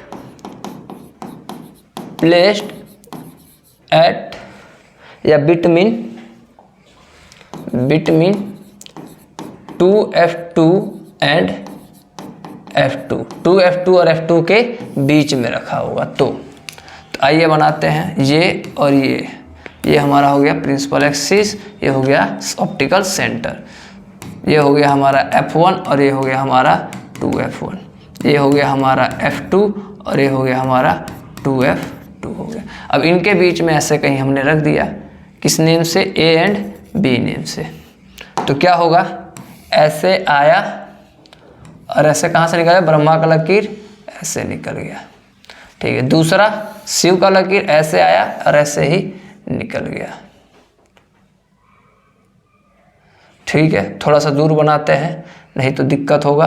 Speaker 1: प्लेस्ड एट या between 2f2 and f2, 2f2 और f2 के बीच में रखा होगा। तो आइए बनाते हैं ये और ये हमारा हो गया प्रिंसिपल एक्सिस, ये हो गया ऑप्टिकल सेंटर, ये हो गया हमारा f1 और ये हो गया हमारा 2f1, ये हो गया हमारा f2 और ये हो गया हमारा 2f2 हो गया। अब इनके बीच में ऐसे कहीं हमने रख दिया, किस नेम से, A एंड B नेम से। तो क्या होगा, ऐसे आया और ऐसे कहाँ से निकला, ब्रह्मा का लकीर ऐसे निकल गया। ठीक है, दूसरा शिव का लकीर ऐसे आया और ऐसे ही निकल गया। ठीक है, थोड़ा सा दूर बनाते हैं नहीं तो दिक्कत होगा।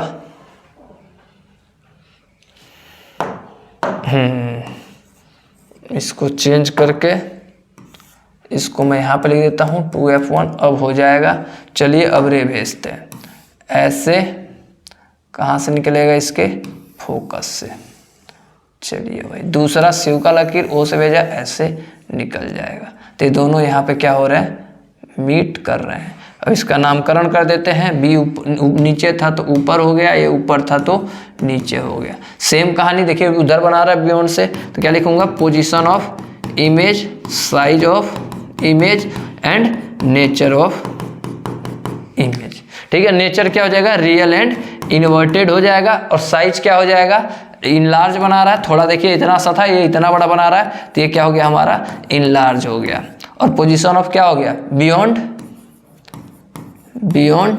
Speaker 1: इसको चेंज करके इसको मैं यहाँ पे लिख देता हूँ 2f1। अब हो जाएगा। चलिए अब रे भेजते हैं, ऐसे कहाँ से निकलेगा, इसके फोकस से। चलिए भाई, दूसरा शिव का लकीर O से भेजा, ऐसे निकल जाएगा। तो ये दोनों यहाँ पे क्या हो रहे हैं, मीट कर रहे हैं। अब इसका नामकरण कर देते हैं। B नीचे था तो ऊपर हो गया, ये ऊपर था तो नीचे हो गया। सेम कहानी देखिए, उधर बना रहा है बियॉन्ड से, तो क्या लिखूंगा, position of image, size of image and nature of image. ठीक है, नेचर क्या हो जाएगा, रियल एंड इन्वर्टेड हो जाएगा। और साइज क्या हो जाएगा, इनलार्ज बना रहा है थोड़ा। देखिए इतना सा था, ये इतना बड़ा बना रहा है, तो ये क्या हो गया हमारा, इनलार्ज हो गया। और पोजीशन ऑफ क्या हो गया, बियॉन्ड 2f1,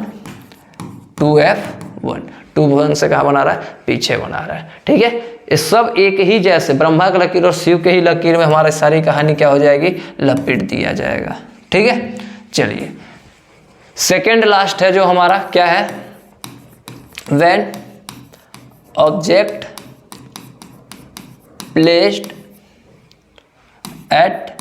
Speaker 1: 2 से कहाँ बना रहा है, पीछे बना रहा है। ठीक है, ये सब एक ही जैसे ब्रह्मा का लकीर और शिव के ही लकीर में हमारी सारी कहानी क्या हो जाएगी, लपेट दिया जाएगा। ठीक है, चलिए सेकेंड लास्ट है जो हमारा क्या है, when object placed at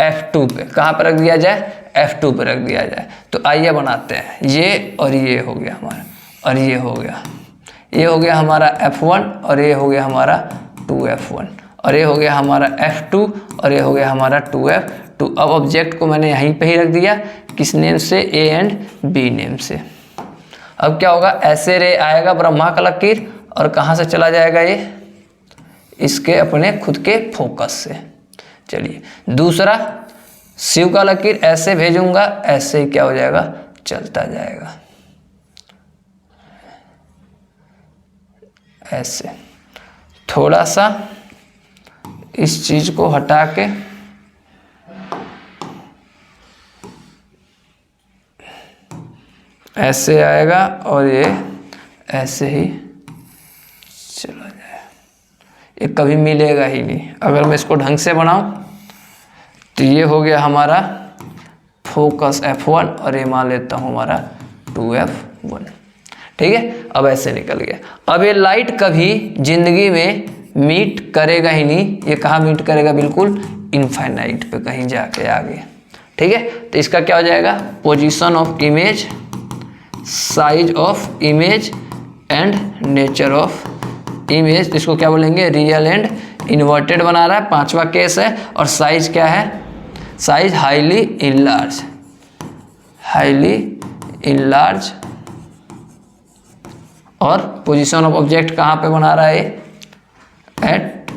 Speaker 1: f2 पे, कहाँ पर रख दिया जाए, f2 पे रख दिया जाए। तो आइए बनाते हैं, ये और ये हो गया हमारा, और ये हो गया, ये हो गया हमारा f1 और ये हो गया हमारा 2f1, और ये हो गया हमारा f2 और ये हो गया हमारा 2f2। अब ऑब्जेक्ट को मैंने यहीं पे ही रख दिया, किस नेम से, A एंड B नेम से। अब क्या होगा, ऐसे रे आएगा ब्रह्मा का लकीर और कहाँ से चला जाएगा, ये इसके अपने खुद के फोकस से। चलिए दूसरा, शिव का लकीर ऐसे भेजूंगा, ऐसे ही क्या हो जाएगा, चलता जाएगा, ऐसे। थोड़ा सा इस चीज को हटा के ऐसे आएगा और ये ऐसे ही चला जाए, ये कभी मिलेगा ही नहीं। अगर मैं इसको ढंग से बनाऊं तो ये हो गया हमारा फोकस F1 और ये मान लेता हूं हमारा 2F1। ठीक है, अब ऐसे निकल गया। अब ये लाइट कभी जिंदगी में मीट करेगा ही नहीं। ये कहाँ मीट करेगा, बिल्कुल इनफाइनाइट पे कहीं जाके आगे। ठीक है, तो इसका क्या हो जाएगा, position of image, size of image and nature of image. इसको क्या बोलेंगे, रियल एंड इन्वर्टेड बना रहा है, पांचवा केस है। और साइज क्या है, size highly enlarge, highly enlarge. और पोजीशन ऑफ ऑब्जेक्ट कहाँ पे बना रहा है, एट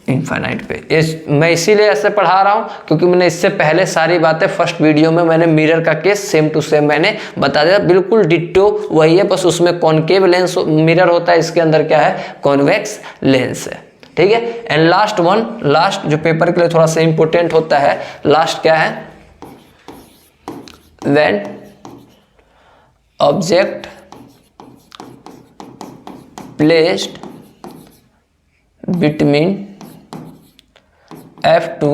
Speaker 1: इनफाइनाइट पे। मैं इसीलिए ऐसे पढ़ा रहा हूँ क्योंकि मैंने इससे पहले सारी बातें फर्स्ट वीडियो में मैंने मिरर का केस सेम टू सेम मैंने बता दिया, बिल्कुल डिट्टो वही है, बस उसमें कॉनकेव लेंस मिरर होता है, इसके अंदर क्या है, कॉन्वेक्स लेंस है। ठीक है, एंड लास्ट वन, लास्ट जो पेपर के लिए थोड़ा सा इंपॉर्टेंट होता है, लास्ट क्या है, when object placed between F2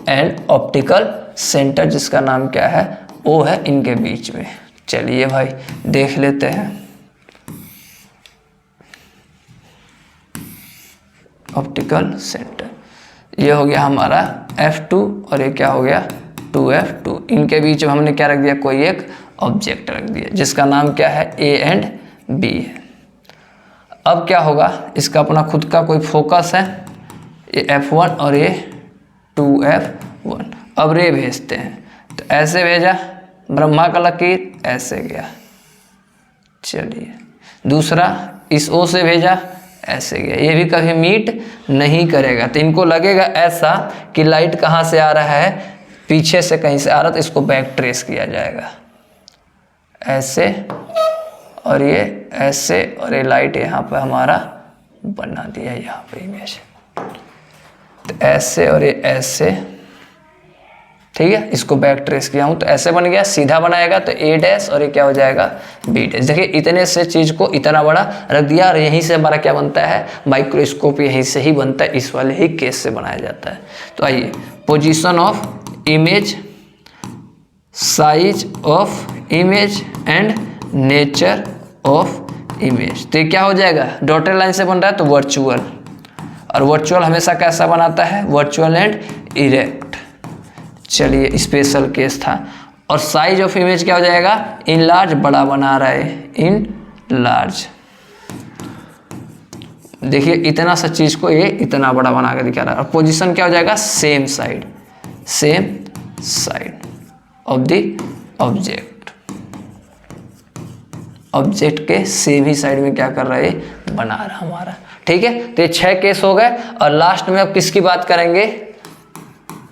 Speaker 1: and optical centre, जिसका नाम क्या है, O है, इनके बीच में। चलिए भाई देख लेते हैं। ऑप्टिकल सेंटर, ये हो गया हमारा F2 और ये क्या हो गया, 2F2। इनके बीच में हमने क्या रख दिया, कोई एक ऑब्जेक्ट रख दिया जिसका नाम क्या है, A एंड B है। अब क्या होगा, इसका अपना खुद का कोई फोकस है, ये F1 और ये 2F1। अब रे भेजते हैं, तो ऐसे भेजा ब्रह्मा का लकीर, ऐसे गया। चलिए दूसरा, इस O से भेजा, ऐसे गया। ये भी कभी मीट नहीं करेगा, तो इनको लगेगा ऐसा कि लाइट कहाँ से आ रहा है, पीछे से कहीं से आ रहा, तो इसको बैक ट्रेस किया जाएगा, ऐसे और ये ऐसे, और ये लाइट यहाँ पे हमारा बना दिया, यहाँ पे इमेज, तो ऐसे और ये ऐसे। ठीक है, इसको बैक ट्रेस किया हूँ तो ऐसे बन गया, सीधा बनाएगा तो A डैश और ये क्या हो जाएगा, B डैश। देखिए इतने से चीज को इतना बड़ा रख दिया, और यहीं से हमारा क्या बनता है, माइक्रोस्कोप यहीं से ही बनता है, इस वाले ही केस से बनाया जाता है। तो आइए, position of image, size of image and nature of image. तो ये क्या हो जाएगा, डॉटेड लाइन से बन रहा है तो वर्चुअल, और वर्चुअल हमेशा कैसा बनाता है, वर्चुअल एंड इरेक्ट। चलिए स्पेशल केस था। और साइज ऑफ इमेज क्या हो जाएगा, इन लार्ज, बड़ा बना रहा है, इन लार्ज। देखिए इतना सा चीज को ये इतना बड़ा बना के दिखा रहा है। और पोजीशन क्या हो जाएगा, same side, same side of the object, object के सेम ही साइड में क्या कर रहा है, बना रहा हमारा। ठीक है, तो ये 6 केस हो गए। और लास्ट में अब किसकी बात करेंगे,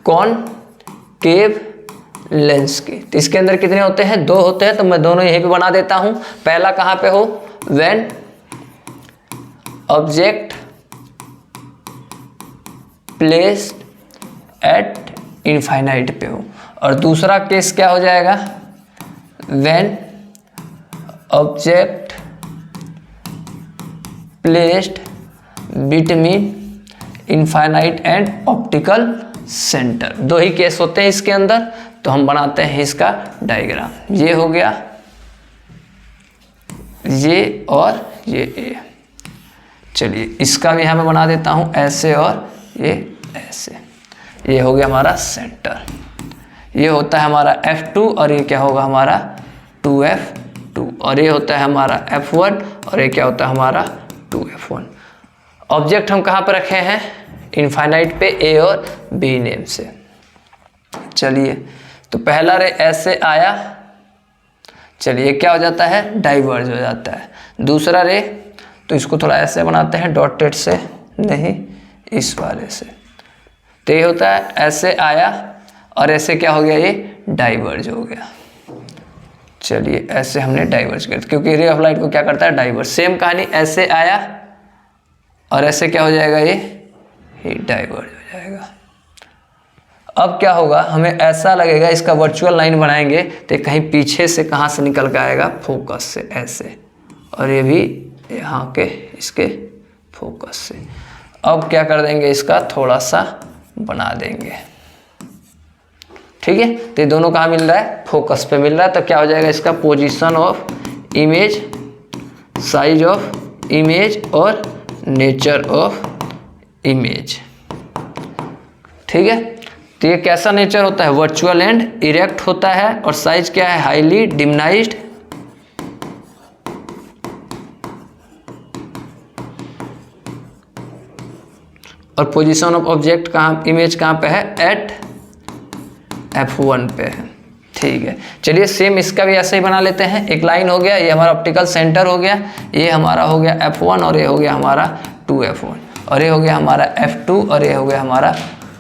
Speaker 1: कॉनकेव लेंस की। तो इसके अंदर कितने होते हैं, 2 होते हैं, तो मैं दोनों यहीं पे बना देता हूं। पहला कहां पे हो, when object placed at infinite पे हो। और दूसरा केस क्या हो जाएगा, when object placed between infinite and optical centre. 2 he case होते हैं इसके अंदर, तो हम बनाते हैं इसका डायग्राम। ये हो गया, ये और ये ए। चलिए इसका भी यहाँ पे बना देता हूँ, ऐसे और ये ऐसे। ये हो गया हमारा सेंटर, ये होता है हमारा F2 और ये क्या होगा हमारा 2F2, और ये होता है हमारा F1 और ये क्या होता है हमारा 2F1। ऑब्जेक्ट हम कहाँ पर रखे हैं, इनफाइनाइट पे, A और B नेम से। चलिए तो पहला रे ऐसे आया, चलिए क्या हो जाता है, डाइवर्ज हो जाता है। दूसरा रे, तो इसको थोड़ा ऐसे बनाते हैं डॉटेड से, नहीं इस वाले से। तो ये होता है ऐसे आया और ऐसे क्या हो गया, ये डाइवर्ज हो गया। चलिए ऐसे हमने डाइवर्ज कर दिया, क्योंकि रे ऑफ लाइट को क्या करता है, डाइवर्ज। सेम कहानी ऐसे आया और ऐसे क्या हो जाएगा, ये डाइवर्ज हो जाएगा। अब क्या होगा, हमें ऐसा लगेगा इसका वर्चुअल लाइन बनाएंगे तो कहीं पीछे से कहाँ से निकल के आएगा, फोकस से ऐसे, और ये भी यहाँ के इसके फोकस से। अब क्या कर देंगे, इसका थोड़ा सा बना देंगे, ठीक है। तो ये दोनों कहाँ मिल रहा है, फोकस पे मिल रहा है। तो क्या हो जाएगा इसका, position of image, size of image और नेचर ऑफ इमेज, ठीक है। तो ये कैसा नेचर होता है, वर्चुअल एंड इरेक्ट होता है, और साइज क्या है, हाईली डिमिनाइज्ड, और पोजीशन ऑफ ऑब्जेक्ट कहाँ, इमेज कहाँ पे है, एट F1 पे है, ठीक है। चलिए सेम इसका भी ऐसे ही बना लेते हैं। एक लाइन हो गया, ये हमारा ऑप्टिकल सेंटर हो गया, ये हमारा हो गया F1 और ये हो गया हमारा 2F1, और ये हो गया हमारा F2 और ये हो गया हमारा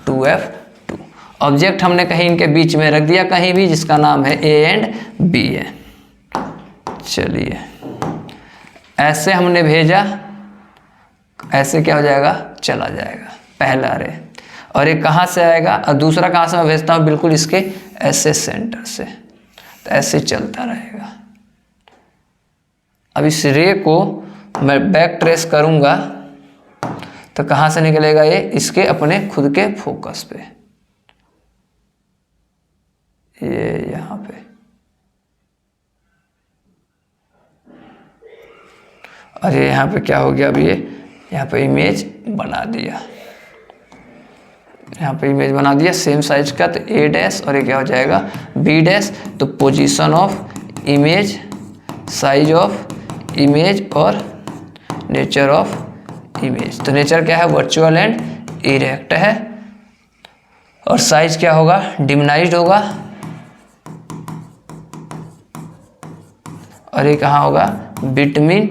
Speaker 1: 2F2। ऑब्जेक्ट हमने कहीं इनके बीच में रख दिया, कहीं भी, जिसका नाम है A एंड B है। चलिए ऐसे हमने भेजा, ऐसे क्या हो जाएगा, चला जाएगा पहला रे, और ये कहाँ से आएगा, और दूसरा कहाँ से मैं भेजता हूँ, बिल्कुल इसके ऐसे सेंटर से, तो ऐसे चलता रहेगा। अब इस रे को मैं बैक ट्रेस करूँगा तो कहाँ से निकलेगा, ये इसके अपने खुद के फोकस पे, ये यहाँ पे, और ये यहाँ पे क्या हो गया, अभी ये यहाँ पे इमेज बना दिया, यहाँ पे इमेज बना दिया सेम साइज का। तो A डैश और ये क्या हो जाएगा, B डैश। तो position of image, size of image और नेचर ऑफ इमेज। तो नेचर क्या है, वर्चुअल एंड इरेक्ट है, और साइज क्या होगा, डिमिनाइज्ड होगा, और ये कहाँ होगा, बिटवीन,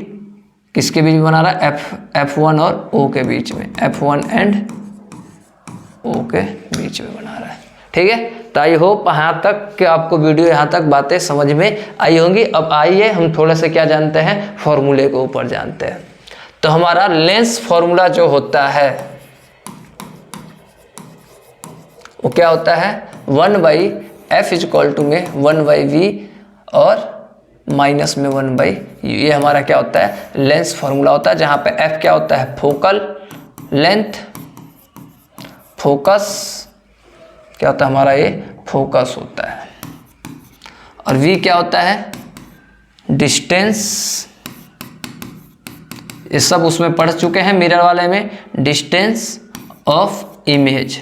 Speaker 1: किसके बीच में बना रहा है, F1 और O के बीच में, F1 एंड O के बीच में बना रहा है, ठीक है। तो आई होप यहाँ तक कि आपको वीडियो यहाँ तक बातें समझ में आई होंगी। अब आइए हम थोड़ा सा क्या जानते हैं, फॉर्मूले के ऊपर जानते हैं। तो हमारा लेंस फॉर्मूला जो होता है वो क्या होता है, 1/f इक्वल टू में 1/v और माइनस में 1/u। ये हमारा क्या होता है, लेंस फॉर्मूला होता है, जहाँ पे f क्या होता है, फोकल लेंथ, फोकस क्या होता है हमारा, ये फोकस होता है, और v क्या होता है, डिस्टेंस। ये सब उसमें पढ़ चुके हैं मिरर वाले में, डिस्टेंस ऑफ इमेज,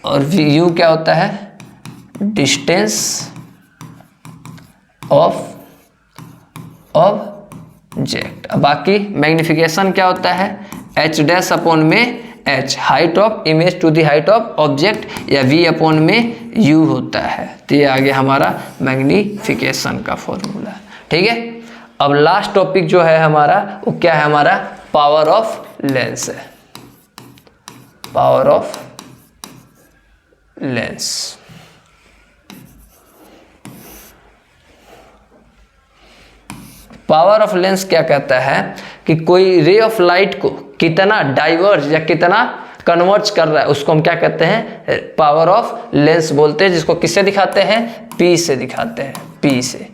Speaker 1: और u क्या होता है, डिस्टेंस ऑफ ऑब्जेक्ट। अब बाकी मैग्निफिकेशन क्या होता है, h डैश अपॉन में h, height of image to the height of object, या v अपॉन में u होता है। तो ये आगे हमारा मैग्निफिकेशन का फॉर्मूला, ठीक है। अब लास्ट टॉपिक जो है हमारा वो क्या है, हमारा पावर ऑफ लेंस है, power of lens. Power of lens क्या कहता है कि कोई रे ऑफ लाइट को कितना डाइवर्ज या कितना कन्वर्ज कर रहा है, उसको हम क्या कहते हैं, पावर ऑफ लेंस बोलते हैं, जिसको किससे दिखाते हैं, P से दिखाते हैं, P से,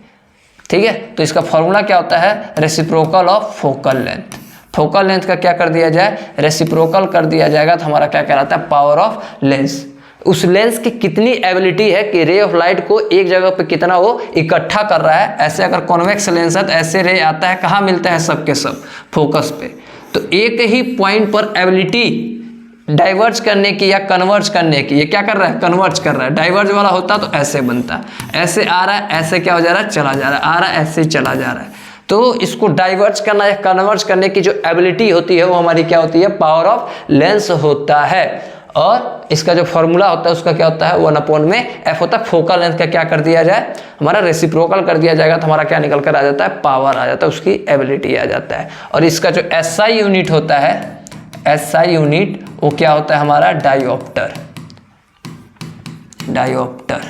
Speaker 1: ठीक है। तो इसका फॉर्मूला क्या होता है, reciprocal of focal length. Focal length का क्या कर दिया जाए, रेसिप्रोकल कर दिया जाएगा, तो हमारा क्या कहलाता है, पावर ऑफ लेंस। उस लेंस की कितनी एबिलिटी है कि रे ऑफ लाइट को एक जगह पे कितना वो इकट्ठा कर रहा है। ऐसे अगर कॉन्वेक्स लेंस है तो ऐसे रे आता है, कहाँ मिलता है, सबके सब फोकस पे। तो एक ही पॉइंट पर एबिलिटी डाइवर्ज करने की या कन्वर्ज करने की, ये क्या कर रहा है, कन्वर्ज कर रहा है। डाइवर्ज वाला होता तो ऐसे बनता, ऐसे आ रहा है, ऐसे क्या हो जा रहा है, चला जा रहा है, आ रहा है, ऐसे चला जा रहा है। तो इसको डाइवर्ज करना या कन्वर्ज करने की जो एबिलिटी होती है वो हमारी क्या होती है, पावर ऑफ लेंस होता है। और इसका जो फॉर्मूला होता है उसका क्या होता है 1/f होता है। फोकल लेंथ का क्या कर दिया जाए, हमारा रेसिप्रोकल कर दिया जाएगा तो हमारा क्या निकल कर आ जाता है, पावर आ जाता है, उसकी एबिलिटी आ जाता है। और इसका जो SI यूनिट होता है, SI यूनिट वो क्या होता है हमारा डायोप्टर, डायोप्टर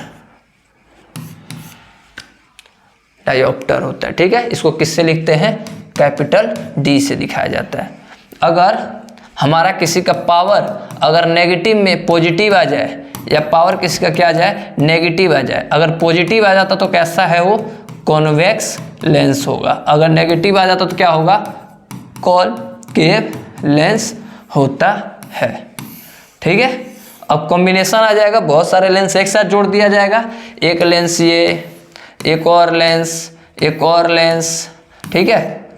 Speaker 1: होता है। ठीक है, इसको किससे लिखते हैं, कैपिटल D से दिखाया जाता है। अगर हमारा किसी का पावर अगर नेगेटिव में पॉजिटिव आ जाए या पावर किसी का क्या आ जाए, नेगेटिव आ जाए, अगर पॉजिटिव आ जाता तो कैसा है वो, कॉन्वेक्स लेंस होगा। अगर नेगेटिव आ जाता तो क्या होगा, कॉनकेव लेंस होता है। ठीक है, अब कॉम्बिनेशन आ जाएगा, बहुत सारे लेंस एक साथ जोड़ दिया जाएगा, एक लेंस ये, एक और लेंस, एक और लेंस, ठीक है,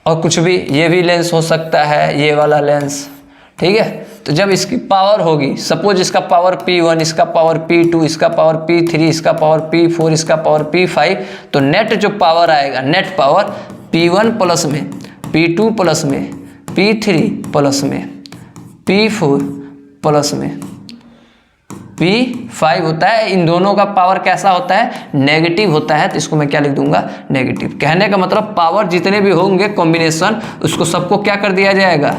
Speaker 1: और कुछ भी, ये भी लेंस हो सकता है, ये वाला लेंस। ठीक है, तो जब इसकी पावर होगी, सपोज इसका पावर P1, इसका पावर P2, इसका पावर P3, इसका पावर P4, इसका पावर P5, तो नेट जो पावर आएगा, नेट पावर P1 प्लस में, P2 प्लस में, P3 प्लस में, P4 प्लस में, P5 होता है। इन दोनों का पावर कैसा होता है, नेगेटिव होता है, तो इसको मैं क्या लिख दूंगा, नेगेटिव। कहने का मतलब पावर जितने भी होंगे कॉम्बिनेशन, उसको सबको क्या कर दिया जाएगा,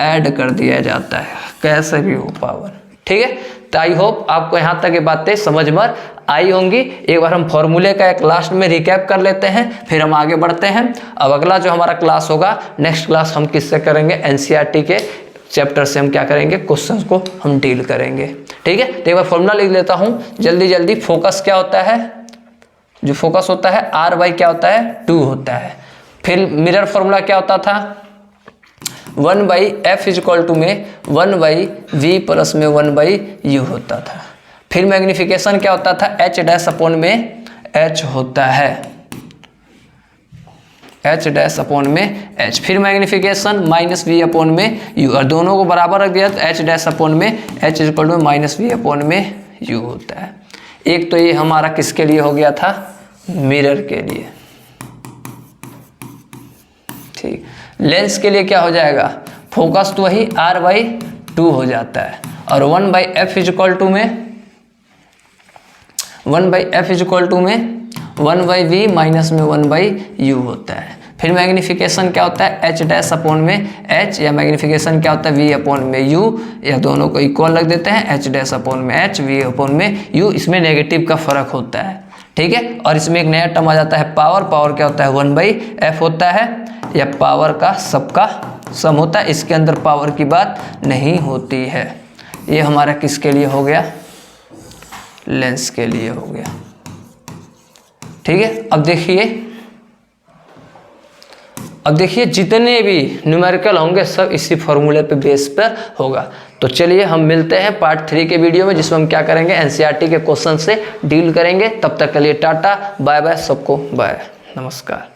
Speaker 1: ऐड कर दिया जाता है, कैसे भी हो पावर। ठीक है, तो आई होप आपको यहाँ तक ये बातें समझ में आई होंगी। एक बार हम फॉर्मूले का एक लास्ट में रिकैप कर लेते हैं, फिर हम आगे बढ़ते हैं। अब अगला जो हमारा क्लास होगा, नेक्स्ट क्लास हम किससे करेंगे, NCERT के चैप्टर से हम क्या करेंगे, क्वेश्चंस को हम डील करेंगे। ठीक है, तो एक बार फॉर्मूला लिख लेता हूँ जल्दी जल्दी। फोकस क्या होता है, जो फोकस होता है R/, क्या होता है 2 होता है। फिर मिरर फॉर्मूला क्या होता था, 1/f इक्वल टू में 1/v प्लस में 1/u होता था। फिर मैग्निफिकेशन क्या होता था, H' में h होता है, H' में h। फिर मैग्निफिकेशन -v में u, और दोनों को बराबर रख दिया तो H' में h इक्वल टू -v में u होता है। एक तो ये हमारा किसके लिए हो गया था, मिरर के लिए। ठीक, लेंस के लिए क्या हो जाएगा, फोकस तो वही R/2 हो जाता है, और 1/f इक्वल टू में 1/v माइनस में 1/u होता है। फिर मैग्निफिकेशन क्या होता है, H' में h, या मैग्निफिकेशन क्या होता है v में u, या दोनों को इक्वल रख देते हैं, H' में h, v में u। इसमें नेगेटिव का फर्क होता है। ठीक है, और इसमें एक नया टर्म आ जाता है पावर। पावर क्या होता है 1/f होता है, या पावर का सबका सम होता है, इसके अंदर पावर की बात नहीं होती है। ये हमारा किसके लिए हो गया, लेंस के लिए हो गया। ठीक है, अब देखिए जितने भी न्यूमेरिकल होंगे सब इसी फॉर्मूले पे बेस पर होगा। तो चलिए हम मिलते हैं पार्ट 3 के वीडियो में, जिसमें हम क्या करेंगे, NCERT के क्वेश्चन से डील करेंगे। तब तक के लिए टाटा बाय बाय, सबको बाय, नमस्कार।